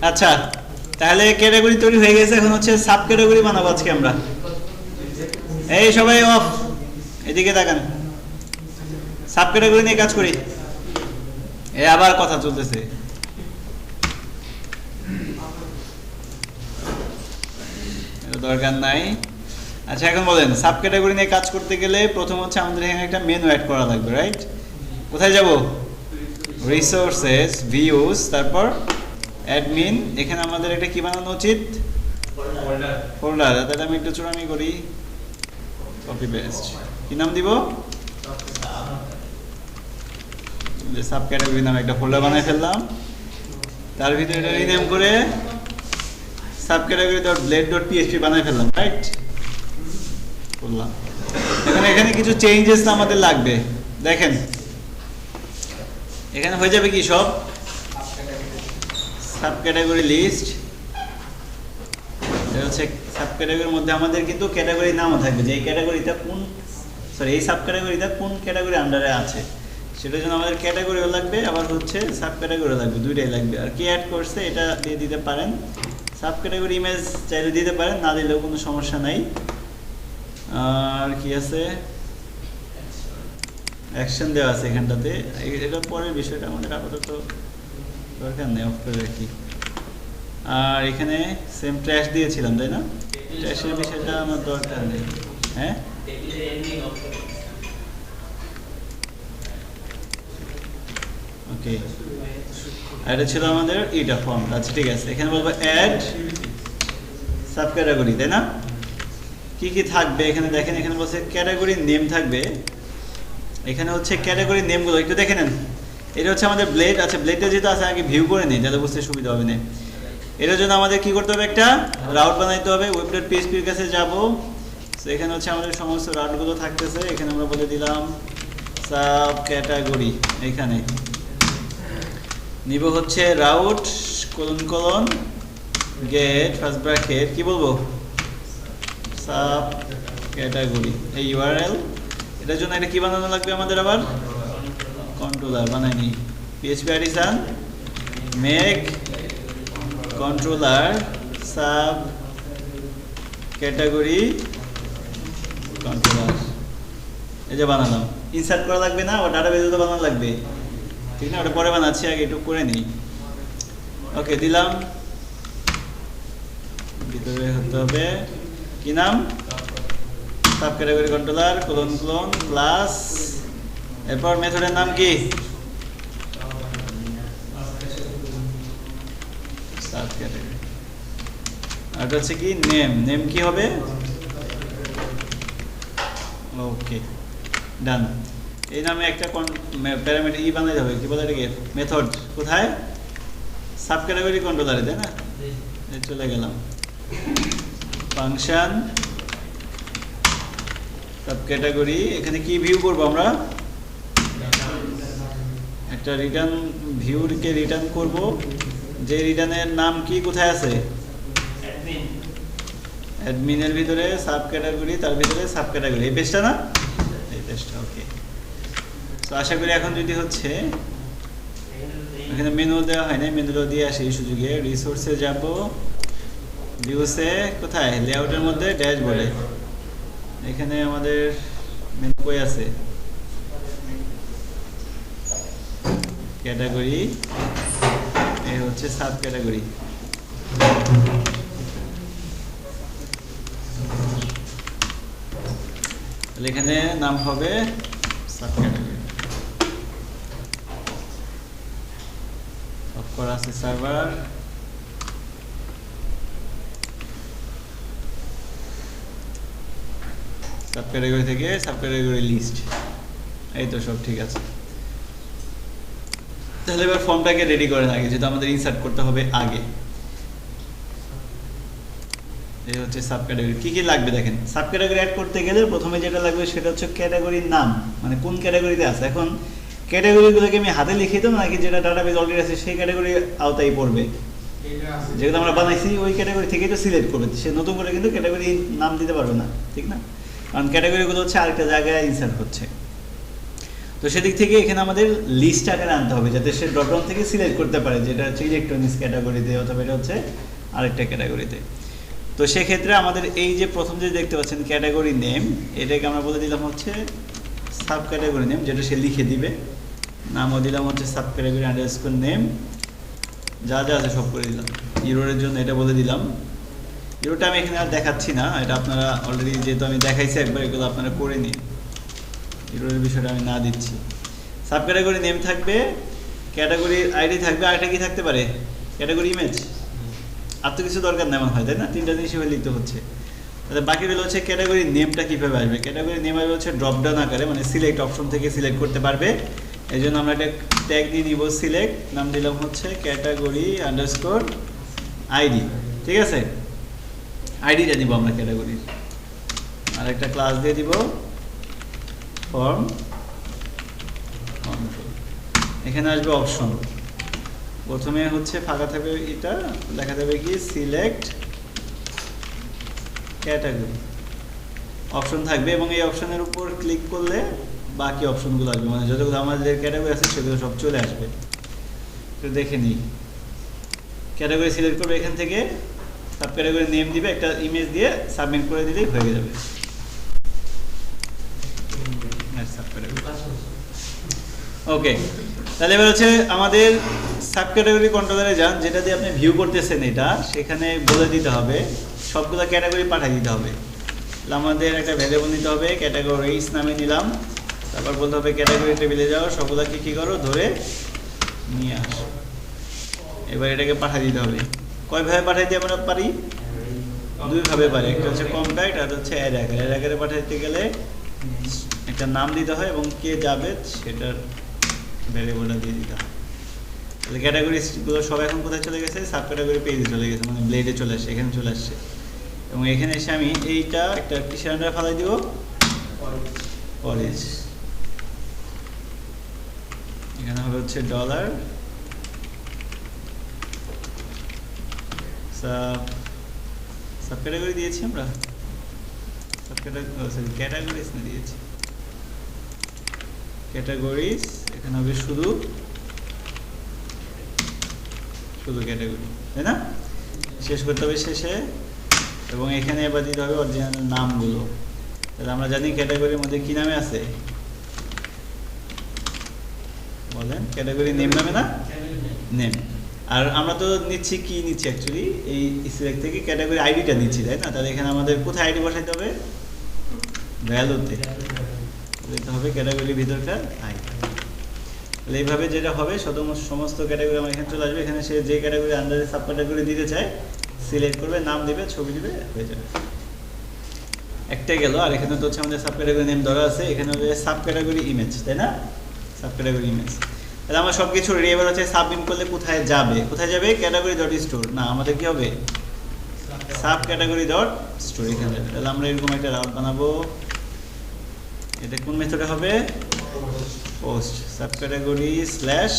আচ্ছা, তাহলে ক্যাটাগরি তৈরি হয়ে গেছে, এখন হচ্ছে সাব ক্যাটাগরি বানাবো আজকে আমরা। এই সবাই অফ, এদিকে তাকান, সাব ক্যাটাগরি নিয়ে কাজ করি। এ আবার কথা চলতেছে। দরকার নাই। আচ্ছা, এখন বলেন সাব ক্যাটাগরি নিয়ে কাজ করতে গেলে প্রথম হচ্ছে আমাদের এখানে একটা মেনু অ্যাড করা লাগবে, রাইট? কোথায় যাব? রিসোর্সেস, ভিউজ, তারপর অ্যাডমিন। এখানে আমাদের একটা কি বানানো উচিত? ফোল্ডার। তাহলে আমি একটু চূড়ামি করি, কপি পেস্ট। কি নাম দিব? সাব ক্যাটাগরি নামে একটা ফোল্ডার বানিয়ে ফেললাম। তার ভিতরে এটা রিনেম করে sub category dot blade dot PHP বানিয়ে ফেললাম, রাইট? করলাম। এখানে কিছু চেঞ্জেস আমাদের লাগবে। দেখেন এখানে হয়ে যাবে কি সব সাব ক্যাটাগরি লিস্ট। এটা হচ্ছে সাব ক্যাটাগরির মধ্যে আমাদের কিন্তু ক্যাটাগরি নামও থাকবে, যে এই ক্যাটাগরিটা কোন, সরি এই সাব ক্যাটাগরিটা কোন ক্যাটাগরি আন্ডারে আছে সেটার জন্য আমাদের ক্যাটাগরিও লাগবে, আবার হচ্ছে সাব ক্যাটাগরিও লাগবে, দুইটাই লাগবে। আর কি অ্যাড করছে এটা দিয়ে দিতে পারেন। সাব ক্যাটাগরি ইমেজ চাইলে দিতে পারেন, না দিলেও কোনো সমস্যা নাই। আর কি আছে? অ্যাকশন দেওয়া আছে এখানটাতে। এটা পরের বিষয়টা আমাদের আপাতত দরকার নেই, অফ করে রাখি। আর এখানে সেম ট্র্যাশ দিয়েছিলাম, তাই না? ট্র্যাশের বিষয়টা আমার দরকার নেই। হ্যাঁ, ওকে। আর এটা ছিল আমাদের এটা ফর্ম। আচ্ছা ঠিক আছে, এখানে বলবো অ্যাড সাব ক্যাটাগরি, তাই না? কি কি থাকবে এখানে দেখেন, এখানে বলছে ক্যাটাগরি নেম থাকবে। এখানে হচ্ছে ক্যাটাগরি নেমগুলো একটু দেখে নেন। এটা হচ্ছে আমাদের ব্লেড। আচ্ছা, ব্লেডটা যেটা আছে আগে ভিউ করে নিই, যাতে বুঝতে সুবিধা হবে না। এটার জন্য আমাদের কি করতে হবে? একটা রাউট বানাইতে হবে। web.php-এর কাছে যাব। তো এখানে হচ্ছে আমাদের সমস্ত রাউটগুলো থাকতেছে। এখানে আমরা বলে দিলাম সাব ক্যাটাগরি। এখানে নিব হচ্ছে route colon get first bracket, কি বলবো? সাব ক্যাটাগরি, এই ইউআরএল। এটার জন্য এটা কি বানানো লাগবে আমাদের? আবার কন্ট্রোলার বানাইনি। PHP artisan make controller sub category controller, এই যে বানালাম। ইনসার্ট করা লাগবে না, ও ডাটাবেজে তো বানানো লাগবে, ঠিক না? ওটা পরে বানাচ্ছি, আগে একটু করে নিই। ওকে, দিলাম। ভিতরে হতে হবে কি নাম? Sub category controller colon plus, এরপর মেথডের নাম কি? Sub category. আর হচ্ছে কি নেম কি হবে? ওকে, ডান। এই নামে একটা প্যারামিটার বানাইতে হবে, কি বলে এটাকে? মেথড। কোথায়? সাব ক্যাটাগরি কন্ট্রোলারে, তাই না? চলে গেলাম ফাংশন সাব ক্যাটাগরি। এখানে কি ভিউ করবো আমরা? একটা রিটার্ন ভিউকে রিটার্ন করব, যে রিটার্নের নাম কি কোথায় আছে? অ্যাডমিনের ভিতরে সাব ক্যাটাগরি, তার ভিতরে সাব ক্যাটাগরি, এই পেজটা না? এই পেজটা। ওকে, তো আশা করি এখন যদি হচ্ছে এখানে মেনু দেওয়া হয় না, মেনুটা দিয়ে আসে এই সুযোগে। রিসোর্সে যাব, ভিউসে, কোথায়? লেআউটের মধ্যে ড্যাশবোর্ডে। এখানে আমাদের মেনু কই আছে? ক্যাটাগরি, এই হচ্ছে সাব ক্যাটাগরি। তাহলে এখানে নাম হবে সাব ক্যাটাগরি। অফ করা আছে সার্ভার। সাব ক্যাটাগরি থেকে সাব ক্যাটাগরি লিস্ট, এই তো সব ঠিক আছে। তাহলে এবার ফর্মটাকে রেডি করেন আগে, যেহেতু আমাদের ইনসার্ট করতে হবে আগে। এই হচ্ছে সাব ক্যাটাগরি। কি কি লাগবে দেখেন। সাব ক্যাটাগরি অ্যাড করতে গেলে প্রথমে যেটা লাগবে সেটা হচ্ছে ক্যাটাগরির নাম, মানে কোন ক্যাটাগরিতে আছে। এখন ক্যাটাগরিগুলোকে আমি হাতে লিখে দেবো নাকি যেটা ডাটাবেজ অলরেডি আছে সেই ক্যাটাগরি আওতায় পড়বে? যেগুলো আমরা বানাইছি ওই ক্যাটাগরি থেকে তো সিলেক্ট করবে, সে নতুন করে কিন্তু ক্যাটাগরি নাম দিতে পারবে না, ঠিক না? কারণ ক্যাটাগরিগুলো হচ্ছে আরেকটা জায়গায় ইনসার্ট হচ্ছে। তো সেদিক থেকে এখানে আমাদের লিস্ট আকারে আনতে হবে যাতে সে ড্রপডাউন থেকে সিলেক্ট করতে পারে যেটা হচ্ছে ইলেকট্রনিক্স ক্যাটাগরিতে অথবা এটা হচ্ছে আরেকটা ক্যাটাগরিতে। তো সেক্ষেত্রে আমাদের এই যে প্রথম যে দেখতে পাচ্ছেন ক্যাটাগরি নেম, এটাকে আমরা বলে দিলাম হচ্ছে সাব ক্যাটাগরি নেম, যেটা সে লিখে দিবে। নামও দিলাম হচ্ছে সাব ক্যাটাগরি আন্ডারস্কোর নেম, যা যা আছে সব করে দিলাম। ইউরোর জন্য এটা বলে দিলাম। ইউরোটা আমি এখানে আর দেখাচ্ছি না, এটা আপনারা অলরেডি যেহেতু আমি দেখাইছি একবার, এগুলো আপনারা করে নিন। ইউরোর বিষয়টা আমি না দিচ্ছি। সাব ক্যাটাগরি নেম থাকবে, ক্যাটাগরি আইডি থাকবে, আরেকটা কি থাকতে পারে ক্যাটাগরি ইমেজ। আর তো কিছু দরকার নেই মনে হয়, তাই না? তিনটা জিনিস লিখতে হচ্ছে। তাহলে বাকি রইল হচ্ছে ক্যাটাগরি নেমটা কীভাবে আসবে। ক্যাটাগরি নেম আসবে হচ্ছে ড্রপডাউন আকারে, মানে সিলেক্ট অপশন থেকে সিলেক্ট করতে পারবে। এই জন্য আমরা একটা ট্যাগ দিয়ে দিব সিলেক্ট, নাম দিলাম হচ্ছে ক্যাটাগরি আন্ডারস্কোর আইডি। ঠিক আছে, আইডিটা দিব আমরা ক্যাটাগরির। আর একটা ক্লাস দিয়ে দিব ফর্ম কন্ট্রোল। এখানে আসবে অপশন, প্রথমে হচ্ছে ফাঁকা থাকবে, এটা লেখা যাবে কি সিলেক্ট ক্যাটাগরি অপশন থাকবে, এবং এই অপশনের উপর ক্লিক করলে বাকি অপশনগুলো আসবে, মানে যতগুলো আমাদের ক্যাটাগরি আছে সেগুলো সব চলে আসবে। তো দেখে নিই, ক্যাটাগরি সিলেক্ট করবে, এখান থেকে সাব ক্যাটাগরি নেম দিবে, একটা ইমেজ দিয়ে সাবমিট করে দিলেই হয়ে যাবে। ওকে, তাহলে এবার হচ্ছে আমাদের সাব ক্যাটাগরি কন্ট্রোলারে যান, যেটা দিয়ে আপনি ভিউ করতেছেন এটা, সেখানে বলে দিতে হবে সবগুলো ক্যাটাগরি পাঠিয়ে দিতে হবে। আমাদের একটা ভ্যারিয়েবল নিতে হবে, ক্যাটাগরিজ নামে নিলাম, তারপর বলতে হবে ক্যাটাগরি টেবিলে যাও, সবগুলো কি করো ধরে নিয়ে আসো। এবার এটাকে পাঠিয়ে দিতে হবে। কয়ভাবে পাঠিয়ে দিতে আমরা পারি? দুইভাবে পারি, একটা হচ্ছে কম্প্যাক্ট আর হচ্ছে অ্যাড আকারে। অ্যাড আকারে পাঠাতে গেলে একটা নাম দিতে হয় এবং কে যাবে সেটার ভ্যারিয়েবলটা দিয়ে দিতে হয়। তাহলে ক্যাটাগরিগুলো সব এখন কোথায় চলে গেছে? সাব ক্যাটাগরি পেজে চলে গেছে, মানে ব্লেডে চলে আসছে, এখানে চলে আসছে। এবং এখানে এসে আমি এইটা একটা কিসের আন্ডারে ফালাই দিব? কলেজ। এখানে হবে হচ্ছে ডলার সাব ক্যাটাগরি দিয়েছি আমরা, সাব ক্যাটাগরি ক্যাটাগরিজ না দিয়েছি, ক্যাটাগরিজ। এখানে হবে শুধু ক্যাটাগরি, তাই না? শেষ করতে হবে শেষে, এবং এখানে এবার দিতে হবে অরিজিনাল নামগুলো। তাহলে আমরা জানি ক্যাটাগরির মধ্যে কি নামে আছে বলেন? ক্যাটাগরি নেম নামে না? নেম। আর আমরা তো নিচ্ছি কি নিচ্ছি অ্যাকচুয়ালি এই সিলেক্ট থেকে ক্যাটাগরি আইডিটা নিচ্ছি, তাই না? তাহলে এখানে আমাদের কোথায় আইডি বসাইতে হবে? ভ্যালুতে দিতে হবে ক্যাটাগরির ভিতরকার আইডি। তাহলে এইভাবে যেটা হবে সমস্ত ক্যাটাগরি আমার এখানে চলে আসবে। এখানে সে যে ক্যাটাগরি আন্ডারে সাব ক্যাটাগরি দিতে চায় সিলেক্ট করবে, নাম দিবে, ছবি দিবে, হয়ে যাবে। একটাই গেল। আর এখানে তো হচ্ছে আমাদের সাব ক্যাটাগরি নেম ধরা আছে, এখানে হবে সাব ক্যাটাগরি ইমেজ, তাই না? Sub category image. তাহলে আমার সব কিছু রেডি। এবার হচ্ছে সাবমিট করলে কোথায় যাবে? কোথায় যাবে? ক্যাটাগরি ডট স্টোর না, আমাদের কি হবে? সাব ক্যাটাগরি ডট স্টোর, এখানে যাবে। তাহলে আমরা এরকম একটা রাউট বানাবো। এটা কোন মেথডে হবে? Post sub category slash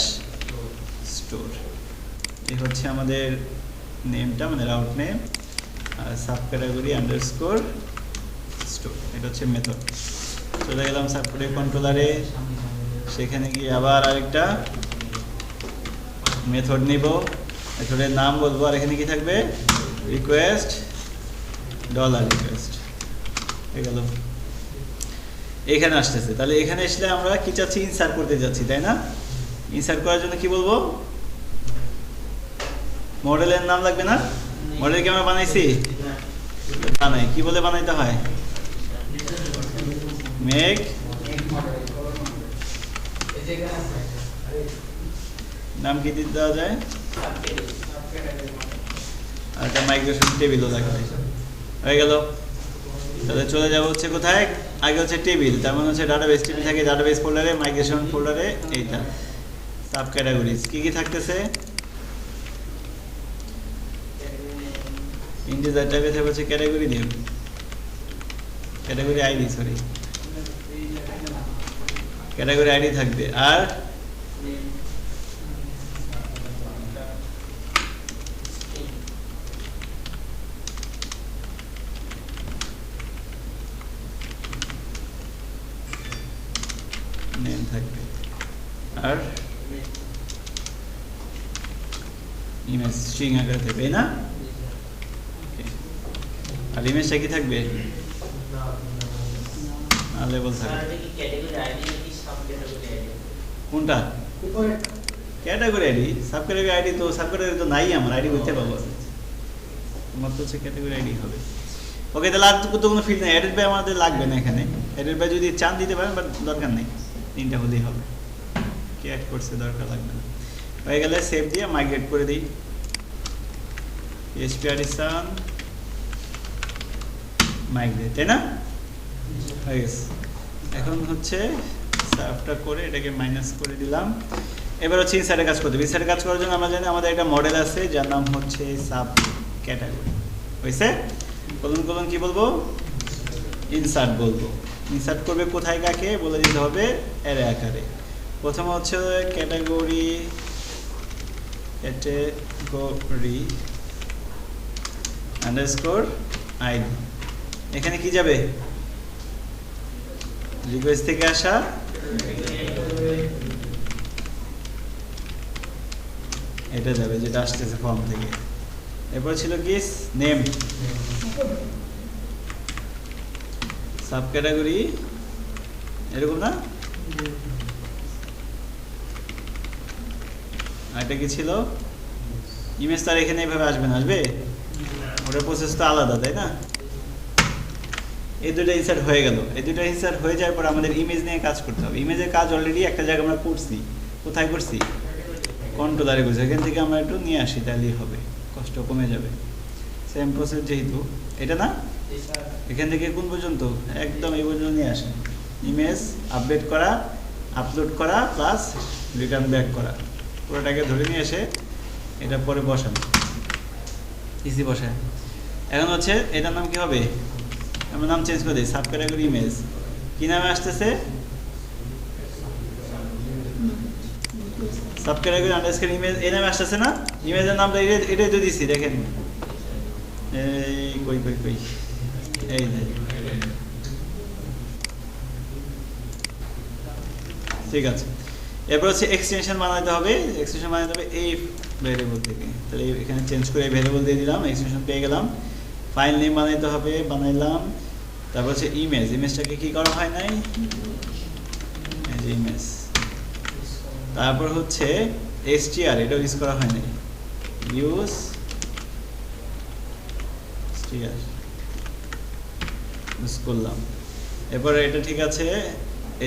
store. এই হচ্ছে আমাদের নেমটা, মানে রাউট নেম, আর সাব ক্যাটাগরি আন্ডারস্কোর স্টোর, এটা হচ্ছে মেথড। চলে গেলাম সাব ক্যাটাগরি কন্ট্রোলারে, সেখানে গিয়ে আবার আরেকটা মেথড নিব, মেথডের নাম বলবো, আর এখানে কি থাকবে? Request dollar request. হয়ে গেল। এখানে আসতেছে। তাহলে এখানে আসলে আমরা কি চাচ্ছি? ইনসার্ট করতে যাচ্ছি, তাই না? ইনসার্ট করার জন্য কি বলবো? মডেলের নাম লাগবে না? মডেল কি আমরা বানাইছি? বানাই। কি বলে বানাইতে হয়? মেক নাম কি দিতে দেওয়া যায়? আর একটা মাইগ্রেশন টেবিলও লাগবে। হয়ে গেল। তাহলে চলে যাবো হচ্ছে কোথায়? আগে হচ্ছে টেবিল, তার মানে হচ্ছে ডাটাবেস টেবিল থাকে, ডাটাবেস ফোল্ডারে, মাইগ্রেশন ফোল্ডারে এইটা সাব ক্যাটাগরিজ কি কি থাকতেছে? ইন্টিজার টাইপে থাকবে হচ্ছে category name, category ID, sorry category ID থাকবে, আর নেম থাকবে। আর ইমেজ স্ট্রিং আকারে থাকবে না, আর ইমেজটা কি থাকবে না লেবেল থাকবে। কোনটা category ID? Sub category ID তো সাব ক্যাটাগরি তো নাই, আমার আইডি করতে পাবো, তোমার তো হচ্ছে ক্যাটাগরি আইডি হবে। ওকে, তাহলে আর তো কোনো ফিল্ড নেই, এডিট বাই আমাদের লাগবে না এখানে। এডিট বাই যদি চান দিতে পারেন, বাট দরকার নেই, তিনটা হলেই হবে। কি অ্যাড করছে দরকার লাগবে না। হয়ে গেলে সেভ দিয়ে মাইগ্রেট করে দিই। PHP অ্যাডিশন মাইগ্রেট, তাই না? হয়ে গেছে। এখন হচ্ছে সাবটা করে এটাকে মাইনাস করে দিলাম। এবার হচ্ছে ইনসার্টের কাজ করতে হবে। ইনসার্টের কাজ করার জন্য আমরা জানি আমাদের একটা মডেল আছে যার নাম হচ্ছে সাব ক্যাটাগরি। হয়েছে? কলন কি বলবো? ইনসার্ট বলবো। ইনসার্ট করবে কোথায় কাকে বলে দিতে হবে, অ্যারে আকারে। প্রথমে হচ্ছে ক্যাটাগরি আন্ডারস্কোর আইডি। এখানে কি যাবে? রিকোয়েস্ট থেকে আসা এটা যাবে, যেটা আসতেছে ফর্ম থেকে। এরপর ছিল কি নেম, সাব ক্যাটাগরি এরকম না? আর এটা কি ছিল? ইমেজ তার এখানে এইভাবে আসবে না, আসবে ওটা প্রসেস তো আলাদা, তাই না? এই দুটো ইনসার্ট হয়ে গেল। এই দুটো ইনসার্ট হয়ে যাওয়ার পর আমাদের ইমেজ নিয়ে কাজ করতে হবে। ইমেজের কাজ অলরেডি একটা জায়গায় আমরা করছি। কোথায় করছি? কন্ট্রোলারে করছি। এখান থেকে আমরা একটু নিয়ে আসি, তাহলেই হবে, কষ্ট কমে যাবে। সেম প্রসেস যেহেতু এটা না, এখান থেকে কোন পর্যন্ত? একদম এই পর্যন্ত নিয়ে আসেন। ইমেজ আপডেট করা, আপলোড করা প্লাস রিটার্ন ব্যাক করা, পুরোটাকে ধরে নিয়ে এসে এটা পরে বসানো, ইসি বসায়। এখন হচ্ছে এটার নাম কি হবে? আমরা নাম চেঞ্জ করে দিই, সাব ক্যাটাগরি ইমেজ। কি নামে আসতেছে? সাব ক্যাটাগরি আন্ডারস্কোর ইমেজ, এই নামে আসতেছে না? ইমেজের নামটা এটাই তো দিছি, দেখেন এই কই এই যে, ঠিক আছে। এরপর হচ্ছে এক্সটেনশন বানাতে হবে। এক্সটেনশন বানাতে হবে এই ভ্যারিয়েবল থেকে। তাহলে এখানে চেঞ্জ করে ভ্যারিয়েবল দিয়ে দিলাম, এক্সটেনশন পেয়ে গেলাম। ফাইল নেম বানাইতে হবে, বানাইলাম। তারপর হচ্ছে ইমেজটাকে কি করা হয় নাই, এই যে ইমেজ। তারপর হচ্ছে str, এটাও ইউজ করা হয় নাই, ইউজ str ইউজ করলাম। এরপরে এটা ঠিক আছে,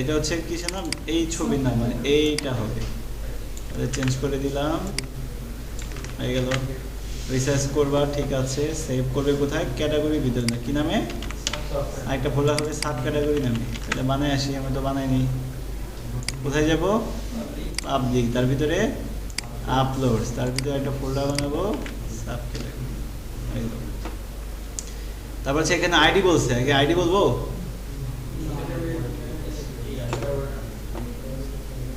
এটা হচ্ছে কিসের নাম? এই ছবির নাম, মানে এইটা হবে। তাহলে চেঞ্জ করে দিলাম, হয়ে গেল। রিসার্চ করবা, ঠিক আছে। সেভ করবে কোথায়? ক্যাটাগরির ভিতরে না, কি নামে? আরেকটা ফোল্ডার হবে সাব ক্যাটাগরি নামে। তাহলে বানাই আসি, আমি তো বানাইনি। কোথায় যাব? পাবলিক, তার ভিতরে আপলোডস, তার ভিতরে একটা ফোল্ডার বানাবো সাব ক্যাটাগরি। তারপর হচ্ছে এখানে আইডি বলছে, আগে আইডি বলবো।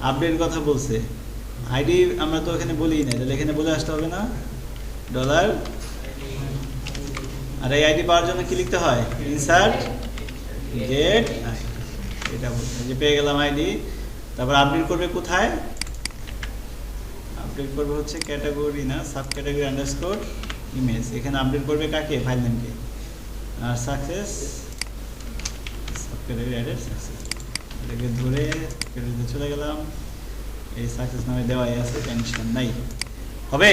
আপডেট কথা বলছে, আইডি আমরা তো এখানে বলি না, তাহলে এখানে বলে আসতে হবে না, ডলার। আর এই আইডি পাওয়ার জন্য কি লিখতে হয়? ইনসার্ট গেট আইডি, এটা বলছে যে পেয়ে গেলাম আইডি। তারপর আপডেট করবে কোথায়? আপডেট করবে হচ্ছে ক্যাটাগরি না, সাব ক্যাটাগরি আন্ডারস্কোর ইমেজ। এখানে আপডেট করবে কাকে? ফাইল নেমকে। আর success, sub category added success, এটাকে ধরে চলে গেলাম। এই সাকসেস নামে দেওয়াই আছে, টেনশন নাই, হবে।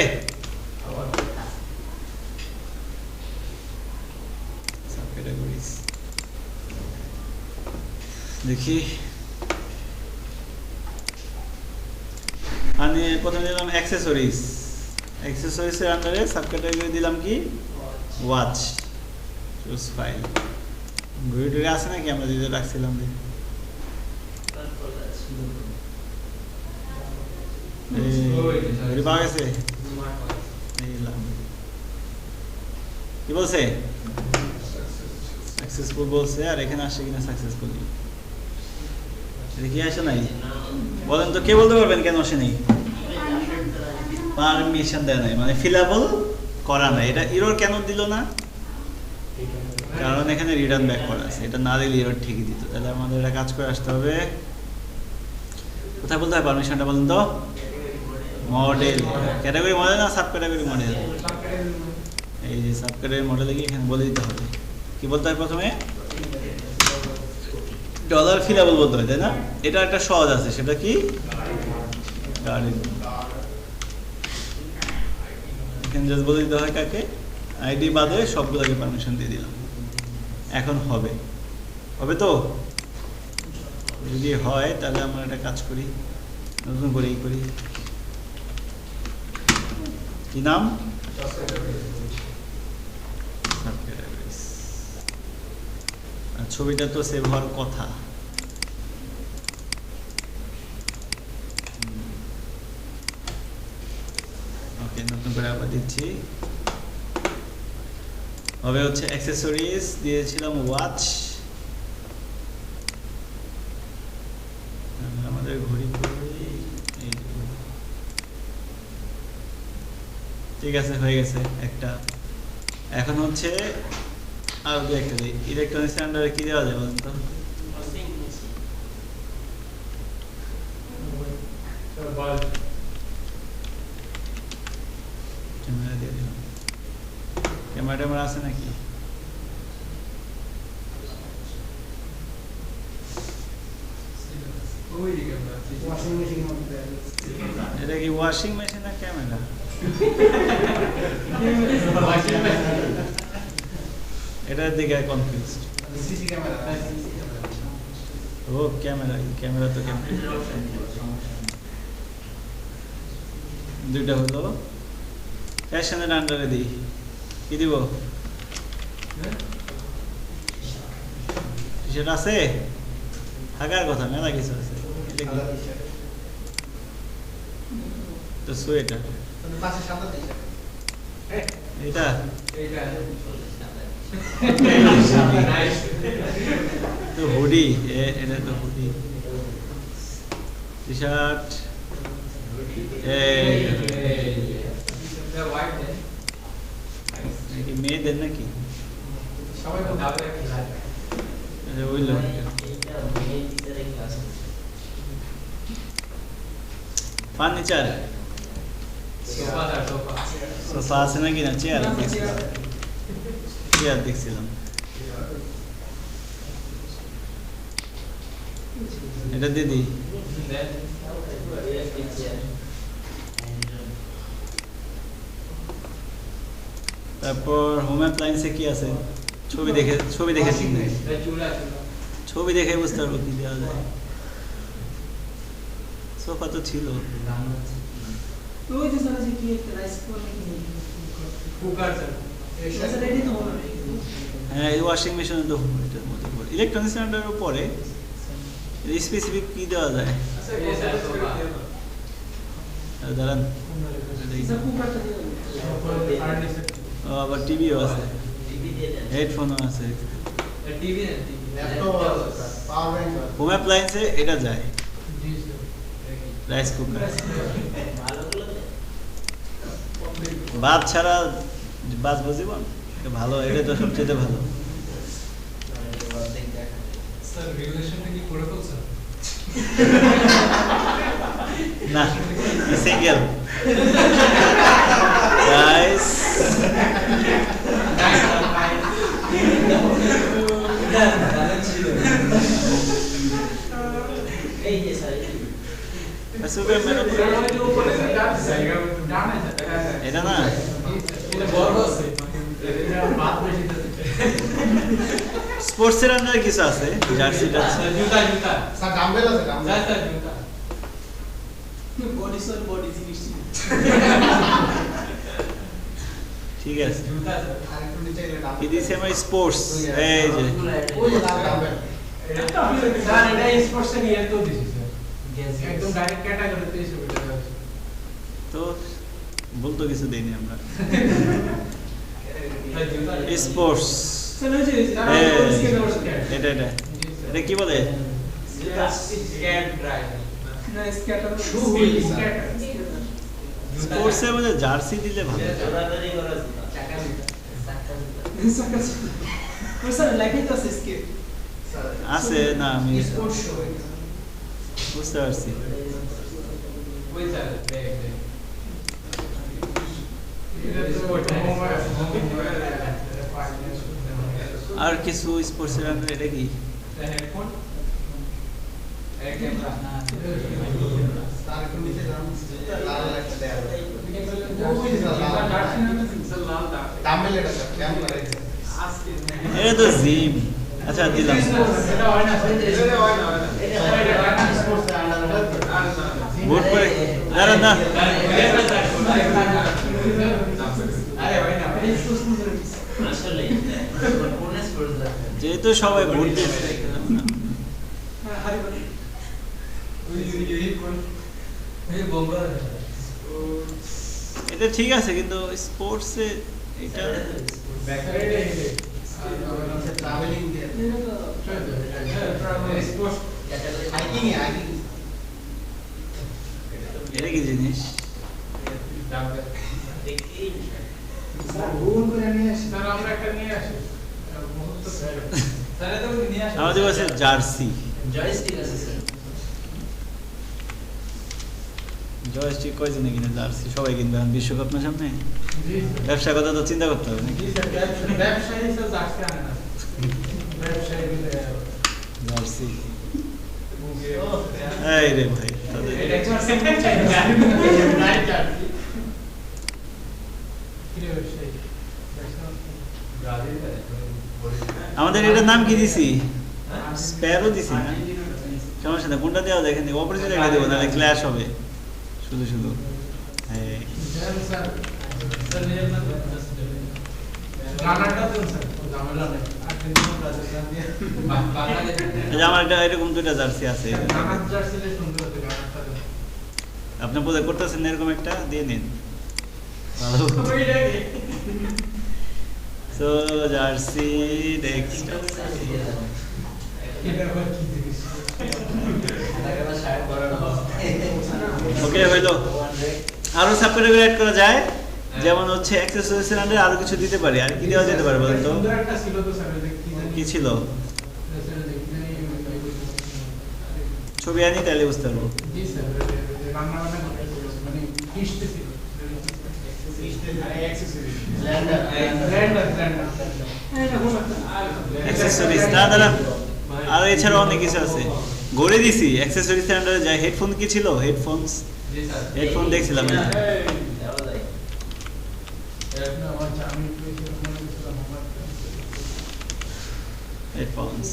সাব ক্যাটাগরিজ দেখি, আমি প্রথমে দিলাম অ্যাক্সেসরিজ। অ্যাক্সেসরিজের আন্ডারে সাব ক্যাটাগরি দিলাম কি? Watch, choose file. ঘুরে টুরে আছে নাকি? আমরা যেটা রাখছিলাম, পাওয়া গেছে। কি বলছে? সাকসেসফুল বলছে। আর এখানে আসছে কিনা সাকসেসফুলি? এটা কি আসে নাই? বলেন তো, কে বলতে পারবেন কেন আসে নাই? পারমিশন দেয় নাই, মানে ফিলাবল করা নাই। এটা এরর কেন দিল না? কারণ এখানে রিটার্ন ব্যাক করা আছে, এটা না দিলে এরর ঠিকই দিত। তাহলে আমাদের এটা কাজ করে আসতে হবে। কোথায় বলতে হয় পারমিশনটা বলুন তো? মডেল, ক্যাটাগরি মডেল না সাব ক্যাটাগরি মডেল? এই যে সাব ক্যাটাগরি মডেলে গিয়ে এখানে বলে দিতে হবে। কি বলতে হয় প্রথমে? ডলার ফিলেবল বলতে হয়, তাই না? এটা একটা সহজ আছে, সেটা কি? গার্ডেন। এখানে জাস্ট বলে দিতে হয় কাকে? আইডি বাদে সবগুলোকে পারমিশন দিয়ে দিলাম। এখন হবে, হবে তো? যদি হয় তাহলে আমরা একটা কাজ করি, নতুন করে করি। কি নাম? ছবিটা তো সেভ হওয়ার কথা। ওকে, নতুন করে আবার দিচ্ছি। হবে হচ্ছে অ্যাক্সেসরিজ, দিয়েছিলাম ওয়াচ। আমাদের ঘড়ি ঠিক আছে, হয়ে গেছে একটা। এখন হচ্ছে আর দু একটা দিই। ইলেকট্রনিক্স আন্ডারে কি দেওয়া যায় বলুন তো? ক্যামেরা দিয়ে দিলাম। ক্যামেরা ট্যামেরা আছে নাকি? এটা কি ওয়াশিং মেশিন না ক্যামেরা? এটার দিকে কনফিউজড। ও ক্যামেরা, ক্যামেরা তো ক্যামেরা। দুইটা হলো। ফ্যাশনের আন্ডারে দিই, কি দিব? টি-শার্ট আছে? থাকার কথা, মেলা কিছু আছে। তো সোয়েটার, এটা তো হুডি, এটা তো হুডি। টি-শার্ট, নাকি মেয়েদের নাকি? ফার্নিচার, সোফা আছে নাকি? না চেয়ার, চেয়ার দেখছিলাম। এটা দিদি, তারপর হোম অ্যাপ্লায়েন্সে কি আছে? ছবি দেখে ঠিক নেই, ছবি দেখে বুঝতে পারবো কি দেওয়া যায়। সোফা তো ছিল। হ্যাঁ, এই ওয়াশিং মেশিন তো এটার মধ্যে পড়ে। ইলেকট্রনিক্স আন্ডারের উপরে স্পেসিফিক কি দেওয়া যায়? দাঁড়ান, আবার টিভিও আছে, হেডফোনও আছে। হোম অ্যাপ্লায়েন্সে এটা যায়। রাইস কুকার, ভাত ছাড়া বাঁচবো জীবন? ভালো, এটা তো সবচেয়ে ভালো। না, সিঙ্গেল গাইস। এটা না, স্পোর্টসের আন্ডারে কিছু আছে, জার্সি টার্সি, ঠিক আছে। কি দিয়েছে আমার? স্পোর্টস, এই যে তো বলতো কিছু দেয়নি আমরা। স্পোর্টস, এটা এটা এটা কি বলে? স্পোর্টসের মধ্যে জার্সি দিলে ভালো। আছে না, আমি বুঝতে পারছি। আর কিছু স্পোর্টসের আন্ডার এটা কি? এটা তো জিম। আচ্ছা দিলাম। বুট পরে দাঁড়ান না। যেহেতু সবাই বুট দিচ্ছে এটা ঠিক আছে, কিন্তু স্পোর্টসে এটা এটা কি জিনিস? আমাদের কাছে জার্সি। জয়স্টিক কয়জনে কিনে? জার্সি সবাই কিনবে বিশ্বকাপ না সামনে। ব্যবসার কথা তো চিন্তা করতে হবে নাকি? জার্সি এই রে ভাই, আমাদের এটার নাম কি দিছি? স্প্যারো দিছি না? সমস্যা না, কোনটা দেওয়া দেখেন, অপরিচিত একটা দেবো, নাহলে ক্ল্যাশ হবে শুধু শুধু। আমার এটা এরকম দুইটা জার্সি আছে, আপনি বোধ করতেছেন এরকম একটা দিয়ে নিন। সো জার্সি নেক্সট ওকে হইলো। আরো সাবক্যাটাগরি অ্যাড করা যায়, যেমন হচ্ছে অ্যাকসেসরিজের আন্ডারে আরো কিছু দিতে পারি। আর কি দেওয়া যেতে পারে বলেন তো? কি ছিল? ছবি আনি তাহলে বুঝতে পারবো। অ্যাকসেসরিজ না দাঁড়া, আর এছাড়া অনেক কিছু আছে। ঘুরে দিছি অ্যাকসেসরিজের আন্ডারে যায়। হেডফোন কি ছিল? হেডফোন দেখছিলাম। হেডফোনস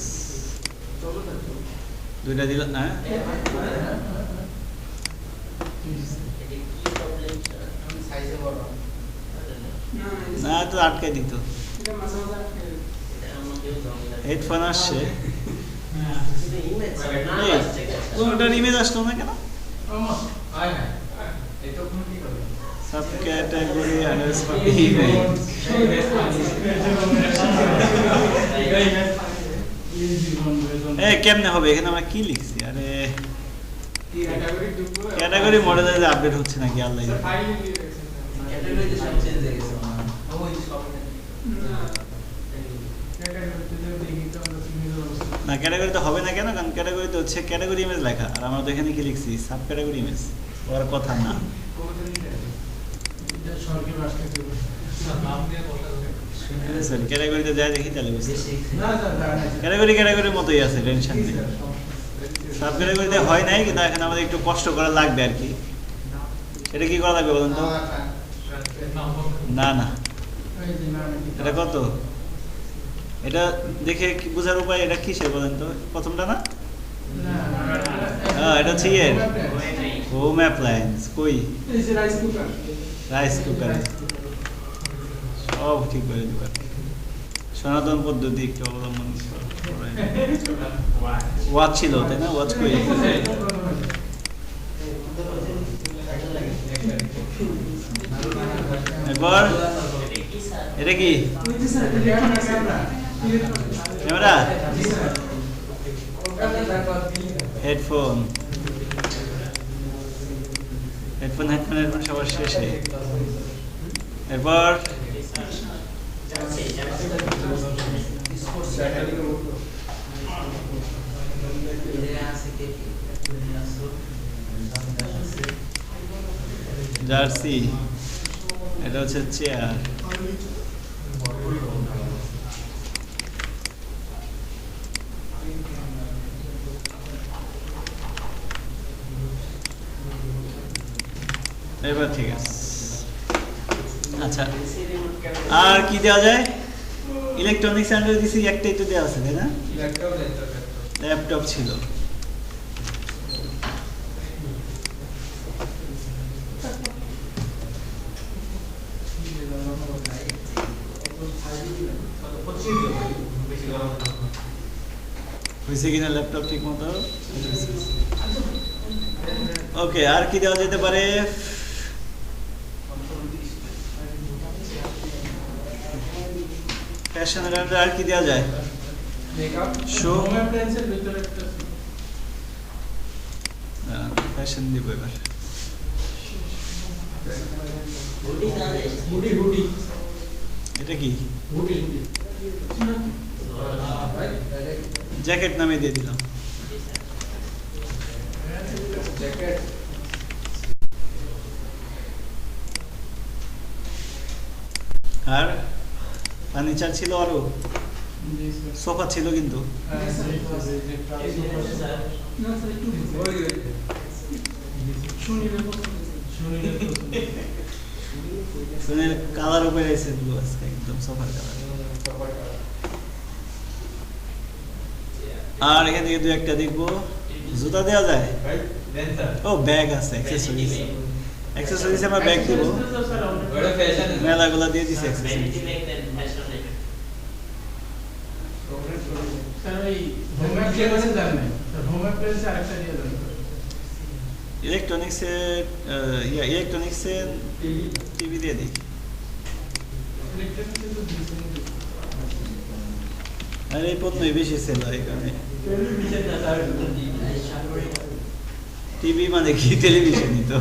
দুইটা দিলাম। হ্যাঁ না তো আটকে দিত। হেডফোন আসছে, কোনটার ইমেজ আসলো না কেন? সাবক্যাটাগরি আন্ডারস্কোর ইমেজ। কেমনে হবে? এখানে আমরা কি লিখছি? আরে ক্যাটাগরি মডেলে আপডেট হচ্ছে নাকি? আল্লাহ না, ক্যাটাগরিতে হবে না কেন? কারণ ক্যাটাগরিতে হচ্ছে ক্যাটাগরি ইমেজ লেখা, আর আমরা তো এখানে কি লিখছি? Sub category image. ওর কথা না, ক্যাটাগরিতে যাই দেখি তাহলে বুঝতে। ক্যাটাগরির মতোই আছে, টেনশন নেই। সাব ক্যাটাগরিতে হয় নাই, কিন্তু এখানে আমাদের একটু কষ্ট করা লাগবে আর কি। এটা কি করা লাগবে বলুন তো? না না, এটা কত? এটা দেখে কি বোঝার উপায়? এটা কি সে বলেন তো? প্রথমটা না, এটা হচ্ছে ইয়ে হোম অ্যাপ্লায়েন্স। কই রাইস কুকার, সব ঠিক করে দিবে। সনাতন পদ্ধতি একটু অবলম্বন। ওয়াচ ছিল তাই না? ওয়াচ কই? এবার এটা কি ক্যামেরা? হেডফোন সবার শেষে। এরপর জার্সি, এটা হচ্ছে চেয়ার। এবার ঠিক আছে। আচ্ছা, আর কি দেওয়া যায়? ইলেকট্রনিক্স আন্ডার দিছি, একটাই তো দেওয়া আছে তাই না? ল্যাপটপ ছিল। হয়েছে কিনা ল্যাপটপ ঠিক মতো? ওকে, আর কি দেওয়া যেতে পারে? ফ্যাশনের আন্ডার আর কি দেওয়া যায়? শো, ফ্যাশন দিব এবার। এটা কি? জ্যাকেট নামে দিয়ে দিলাম। আর ফার্নিচার ছিল, আরো সোফা ছিল কিন্তু কালার উপরে এসে ব্লু আজকে একদম সোফার কালার। আর এখান থেকে দু একটা দেখবো। জুতা দেওয়া যায়? ও ব্যাগ আছে, অ্যাকসেসরিজ। অ্যাকসেসরিজ আমরা ব্যাগ দেবো, মেলাগুলা দিয়ে দিছে অ্যাকসেসরিজ। ইলেকট্রনিক্সে ইলেকট্রনিক্সে টিভি দিয়ে দিই। আর এই পণ্যই বেশি সেল হয় এখানে। টিভি মানে কি? টেলিভিশনই তো।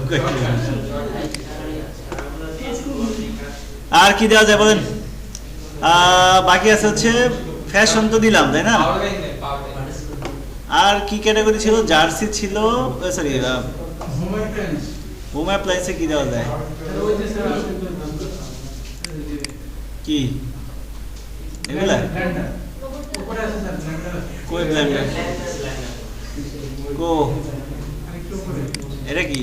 আর কি দেওয়া যায় বলেন? বাকি আছে হচ্ছে ফ্যাশন তো দিলাম তাই না? আর কি ক্যাটাগরি ছিল? জার্সি ছিল, সরি হোম অ্যাপ্লায়েন্সে কি দেওয়া যায়? কি এগুলা? কই ব্লেন্ডার? কো এটা কি?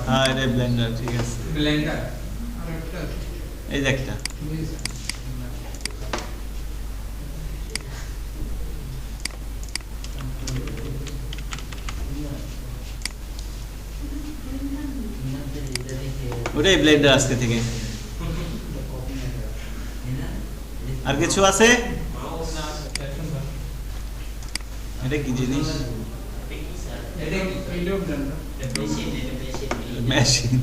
হ্যাঁ, এটা ব্লেন্ডার। ঠিক আছে, এই যে একটা। ওটাই ব্লেন্ডার আজকে থেকে। আর কিছু আছে? এটা কি জিনিস? মেশিন।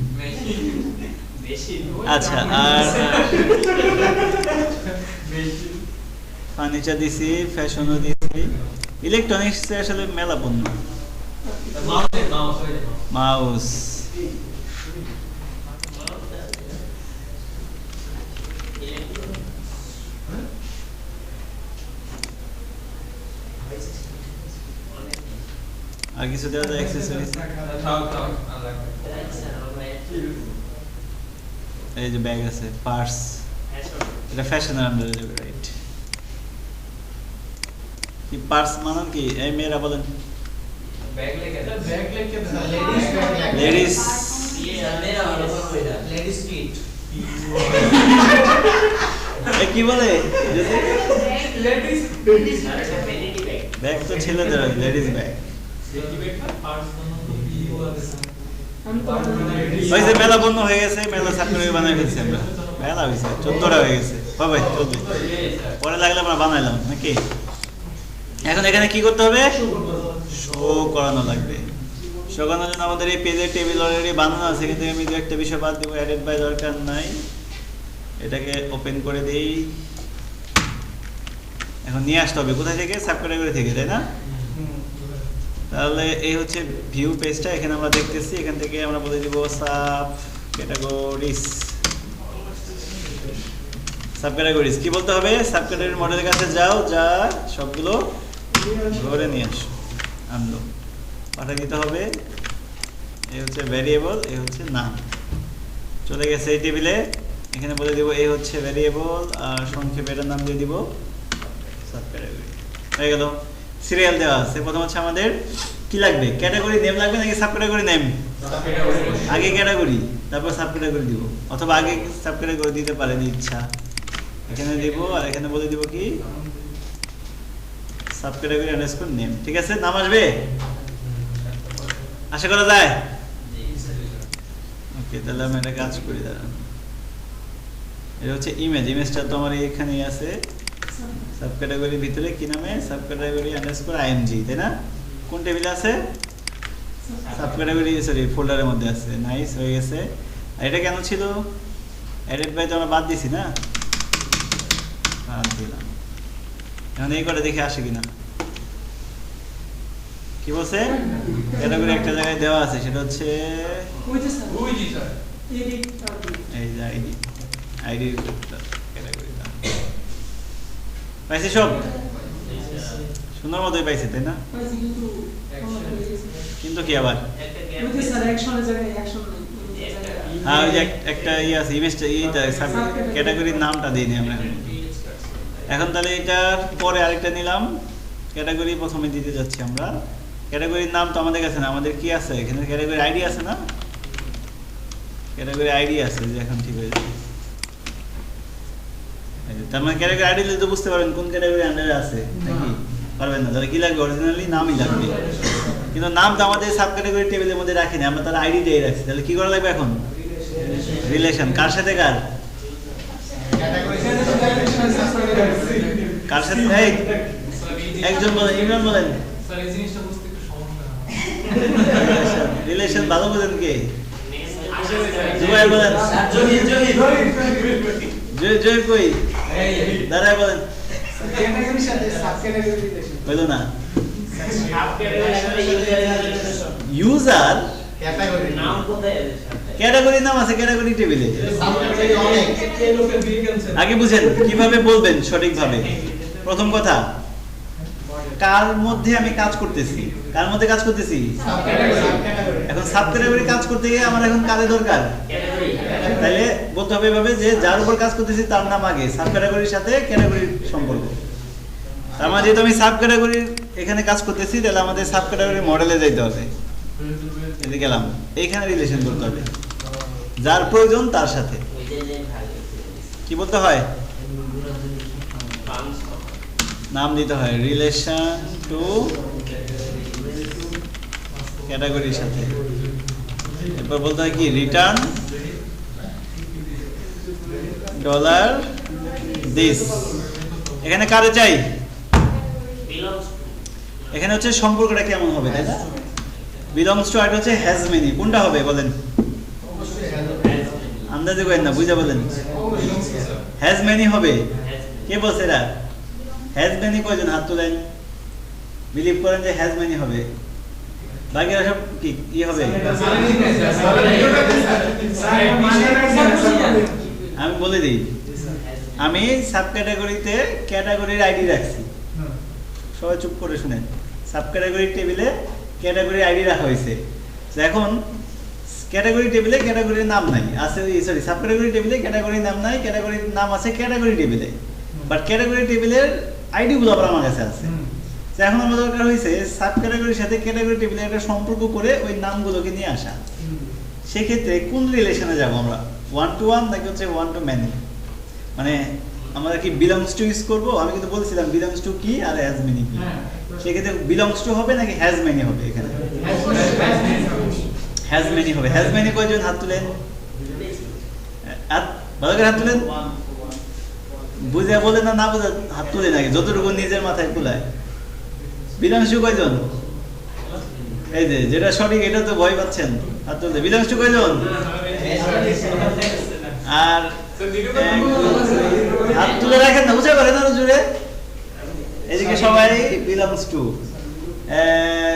আচ্ছা, আর ফার্নিচার দিছি, ফ্যাশনও দিছি। ইলেকট্রনিক্স আসলে মেলা পণ্য। মাউস, আর কিছু দেওয়া যায়? অ্যাকসেসরিজ, এই যে ব্যাগ আছে, পার্স। এটা ফ্যাশনের আন্ডারে যাবে, রাইট? কি পার্স মানে কি? এই মেয়েরা বলেন। লেডিস কি বলে? ব্যাগ তো ছেলেদের, লেডিস ব্যাগ। মেলা বন্ধ হয়ে গেছে, মেলা সার্কুলার বানাই ফেলছি আমরা। মেলা হয়েছে 14টা হয়ে গেছে, হবে 14। পরে লাগলে আমরা বানাইলাম নাকি? এখন এখানে কি করতে হবে? শো করানো লাগবে। শো করানোর জন্য আমাদের এই পেজের টেবিল অলরেডি বানানো আছে, কিন্তু আমি দু একটা বিষয় বাদ দেবো। অ্যাডেড বাই দরকার নাই, এটাকে ওপেন করে দেই। এখন নিয়ে আসতে হবে কোথায় থেকে? সাব ক্যাটাগরি থেকে, তাই না? তাহলে এই হচ্ছে ভিউ পেজটা। এখানে আমরা দেখতেছি, এখান থেকে আমরা বলে দিব সাব ক্যাটাগরিজ। সাব ক্যাটাগরিজ কি বলতে হবে? সাব ক্যাটাগরি মডেলের কাছে যাও, যা সবগুলো ধরে নিয়ে আসো, আনলো, পাঠিয়ে দিতে হবে। এই হচ্ছে ভ্যারিয়েবল, এই হচ্ছে নাম, চলে গেছে এই টেবিলে। এখানে বলে দিব এই হচ্ছে ভ্যারিয়েবল, আর সংক্ষেপে এটার নাম দিয়ে দিব সাব ক্যাটাগরি। হয়ে গেল। সিরিয়াল দেওয়া আছে। প্রথম হচ্ছে আমাদের কি লাগবে, ক্যাটাগরি নেম লাগবে নাকি সাব ক্যাটাগরি নেম? আগে ক্যাটাগরি তারপর সাব ক্যাটাগরি দিব, অথবা আগে সাব ক্যাটাগরি দিতে পারেন ইচ্ছা। এখানে দিব আর এখানে বলে দিব কি সাব ক্যাটাগরি আন্ডারস্কোর নেম। ঠিক আছে, নাম আসবে আশা করা যায়। ওকে, তাহলে আমি একটা কাজ করি, দাঁড়ান। এটা হচ্ছে ইমেজ, ইমেজটা তো আমার এখানেই আছে। সাব ক্যাটাগরির ভিতরে কি নামে, সাব ক্যাটাগরি আন্ডারস্কোর আইএমজি, তাই না? কোন টেবিলে আছে? সাব ক্যাটাগরি, সরি ফোল্ডারের মধ্যে আছে। নাইস, হয়ে গেছে। আর এটা কেন ছিল? এডিট বাই তো আমরা বাদ দিছি না, বাদ দিলাম। এখন এই করে দেখে আসে কিনা। কি বলছে? ক্যাটাগরি একটা জায়গায় দেওয়া আছে, সেটা হচ্ছে এই যে আইডি, আইডি ক্যাটাগরি পাইছি। সব সুন্দর মতোই পাইছি, তাই না? কিন্তু কি আবার হ্যাঁ, ওই যে একটা ইয়ে আছে, ইমেজটা এইটা ক্যাটাগরির নামটা দিইনি আমরা এখন। তাহলে এটার পরে আরেকটা নিলাম ক্যাটাগরি, প্রথমে দিতে যাচ্ছি আমরা। ক্যাটাগরির নাম তো আমাদের কাছে না, আমাদের কি আছে এখানে? ক্যাটাগরি আইডি আছে না? ক্যাটাগরি আইডি আছে, যে এখন ঠিক হয়ে যাবে। তার মানে ক্যাটাগরি আইডি দিলে তো বুঝতে পারবেন কোন ক্যাটাগরি আন্ডারে আছে নাকি? পারবেন না। তাহলে কি লাগবে? অরিজিনালি নামই লাগবে। কিন্তু নাম তো আমাদের সাব ক্যাটাগরি টেবিলের মধ্যে রাখিনি আমরা, তাহলে আইডি দিয়ে রাখছি। তাহলে কি করা লাগবে এখন? রিলেশন। কার সাথে কার? কার সাথে? এই একজন বলেন, ইমরান বলেন। রিলেশন ভালো বলেন কে? জুবাইর বলেন। জয় কই দাঁড়ায় বলেন। হইল না। ইউজার ক্যাটাগরি নাম আছে ক্যাটাগরি টেবিলে। আগে বুঝেন কিভাবে বলবেন সঠিকভাবে। প্রথম কথা, কার মধ্যে আমি কাজ করতেছি? কার মধ্যে কাজ করতেছি? এখন সাব ক্যাটাগরি কাজ করতে গিয়ে আমার এখন কারে দরকার? তাহলে বলতে হবে এভাবে যে যার উপর কাজ করতেছি তার নাম আগে, সাব ক্যাটাগরির সাথে ক্যাটাগরির সম্পর্ক। তার মানে যেহেতু আমি সাব ক্যাটাগরির এখানে কাজ করতেছি, তাহলে আমাদের সাব ক্যাটাগরি মডেলে যাইতে হবে। এদিকে গেলাম, এইখানে রিলেশন করতে হবে যার প্রয়োজন তার সাথে। কি বলতে হয়? নাম দিতে হয় রিলেশন টু ক্যাটাগরির সাথে। এরপর বলতে হয় কি রিটার্ন ডলার দিস। এখানে কারে চাই? এখানে হচ্ছে সম্পর্কটা কেমন হবে, তাই না? বিলংস টু আর হচ্ছে হ্যাজ মেনি। কোনটা হবে বলেন? আন্দাজে করেন না, বুঝা বলেন। হ্যাজ মেনি হবে। কে বলছে এরা? হ্যাজ মেনি কয়জন হাত তোলেন? বিলিভ করেন যে হ্যাজ মেনি হবে। বাকিরা সব কি হবে? আমি বলে দিই, আমি সাব ক্যাটাগরিতে ক্যাটাগরির আইডি রাখছি। সবাই চুপ করে শুনেন। সাব ক্যাটাগরি টেবিলে ক্যাটাগরি আইডি রাখা হয়েছে। এখন ক্যাটাগরি টেবিলে ক্যাটাগরির নাম নাই, আছে সরি সাব ক্যাটাগরি টেবিলে ক্যাটাগরির নাম নাই, ক্যাটাগরির নাম আছে ক্যাটাগরি টেবিলে। বাট ক্যাটাগরি টেবিলের আইডি গুলো আবার আমার কাছে আছে। এখন আমার দরকার হয়েছে সাব ক্যাটাগরির সাথে ক্যাটাগরি টেবিলে একটা সম্পর্ক করে ওই নামগুলোকে নিয়ে আসা। সেক্ষেত্রে কোন রিলেশনে যাব আমরা? ওয়ান টু ওয়ান নাকি হচ্ছে ওয়ান টু মেনি? মানে আমরা কি বিলংস টু ইউজ করবো? আমি কিন্তু বলছিলাম বিলংস টু কি আর হ্যাজ মেনি কি। সেক্ষেত্রে বিলংস টু হবে নাকি হ্যাজ মেনি হবে? এখানে হ্যাজ মেনি হবে। হ্যাজ মেনি কয়জন হাত তুলেন? ভালো করে হাত তুলেন। বুঝে বলে না, না বুঝে হাত তুলে নাকি যতটুকু নিজের মাথায় তুলায়। বিলংস টু কয়জন? এই যে যেটা সঠিক এটা তো ভয় পাচ্ছেন, হাত তুলতে। বিলংস টু কয়জন? আর হাত তুলে রাখেন না, উঁচা করেন আরো জোরে। এদিকে সবাই বিলংস টু,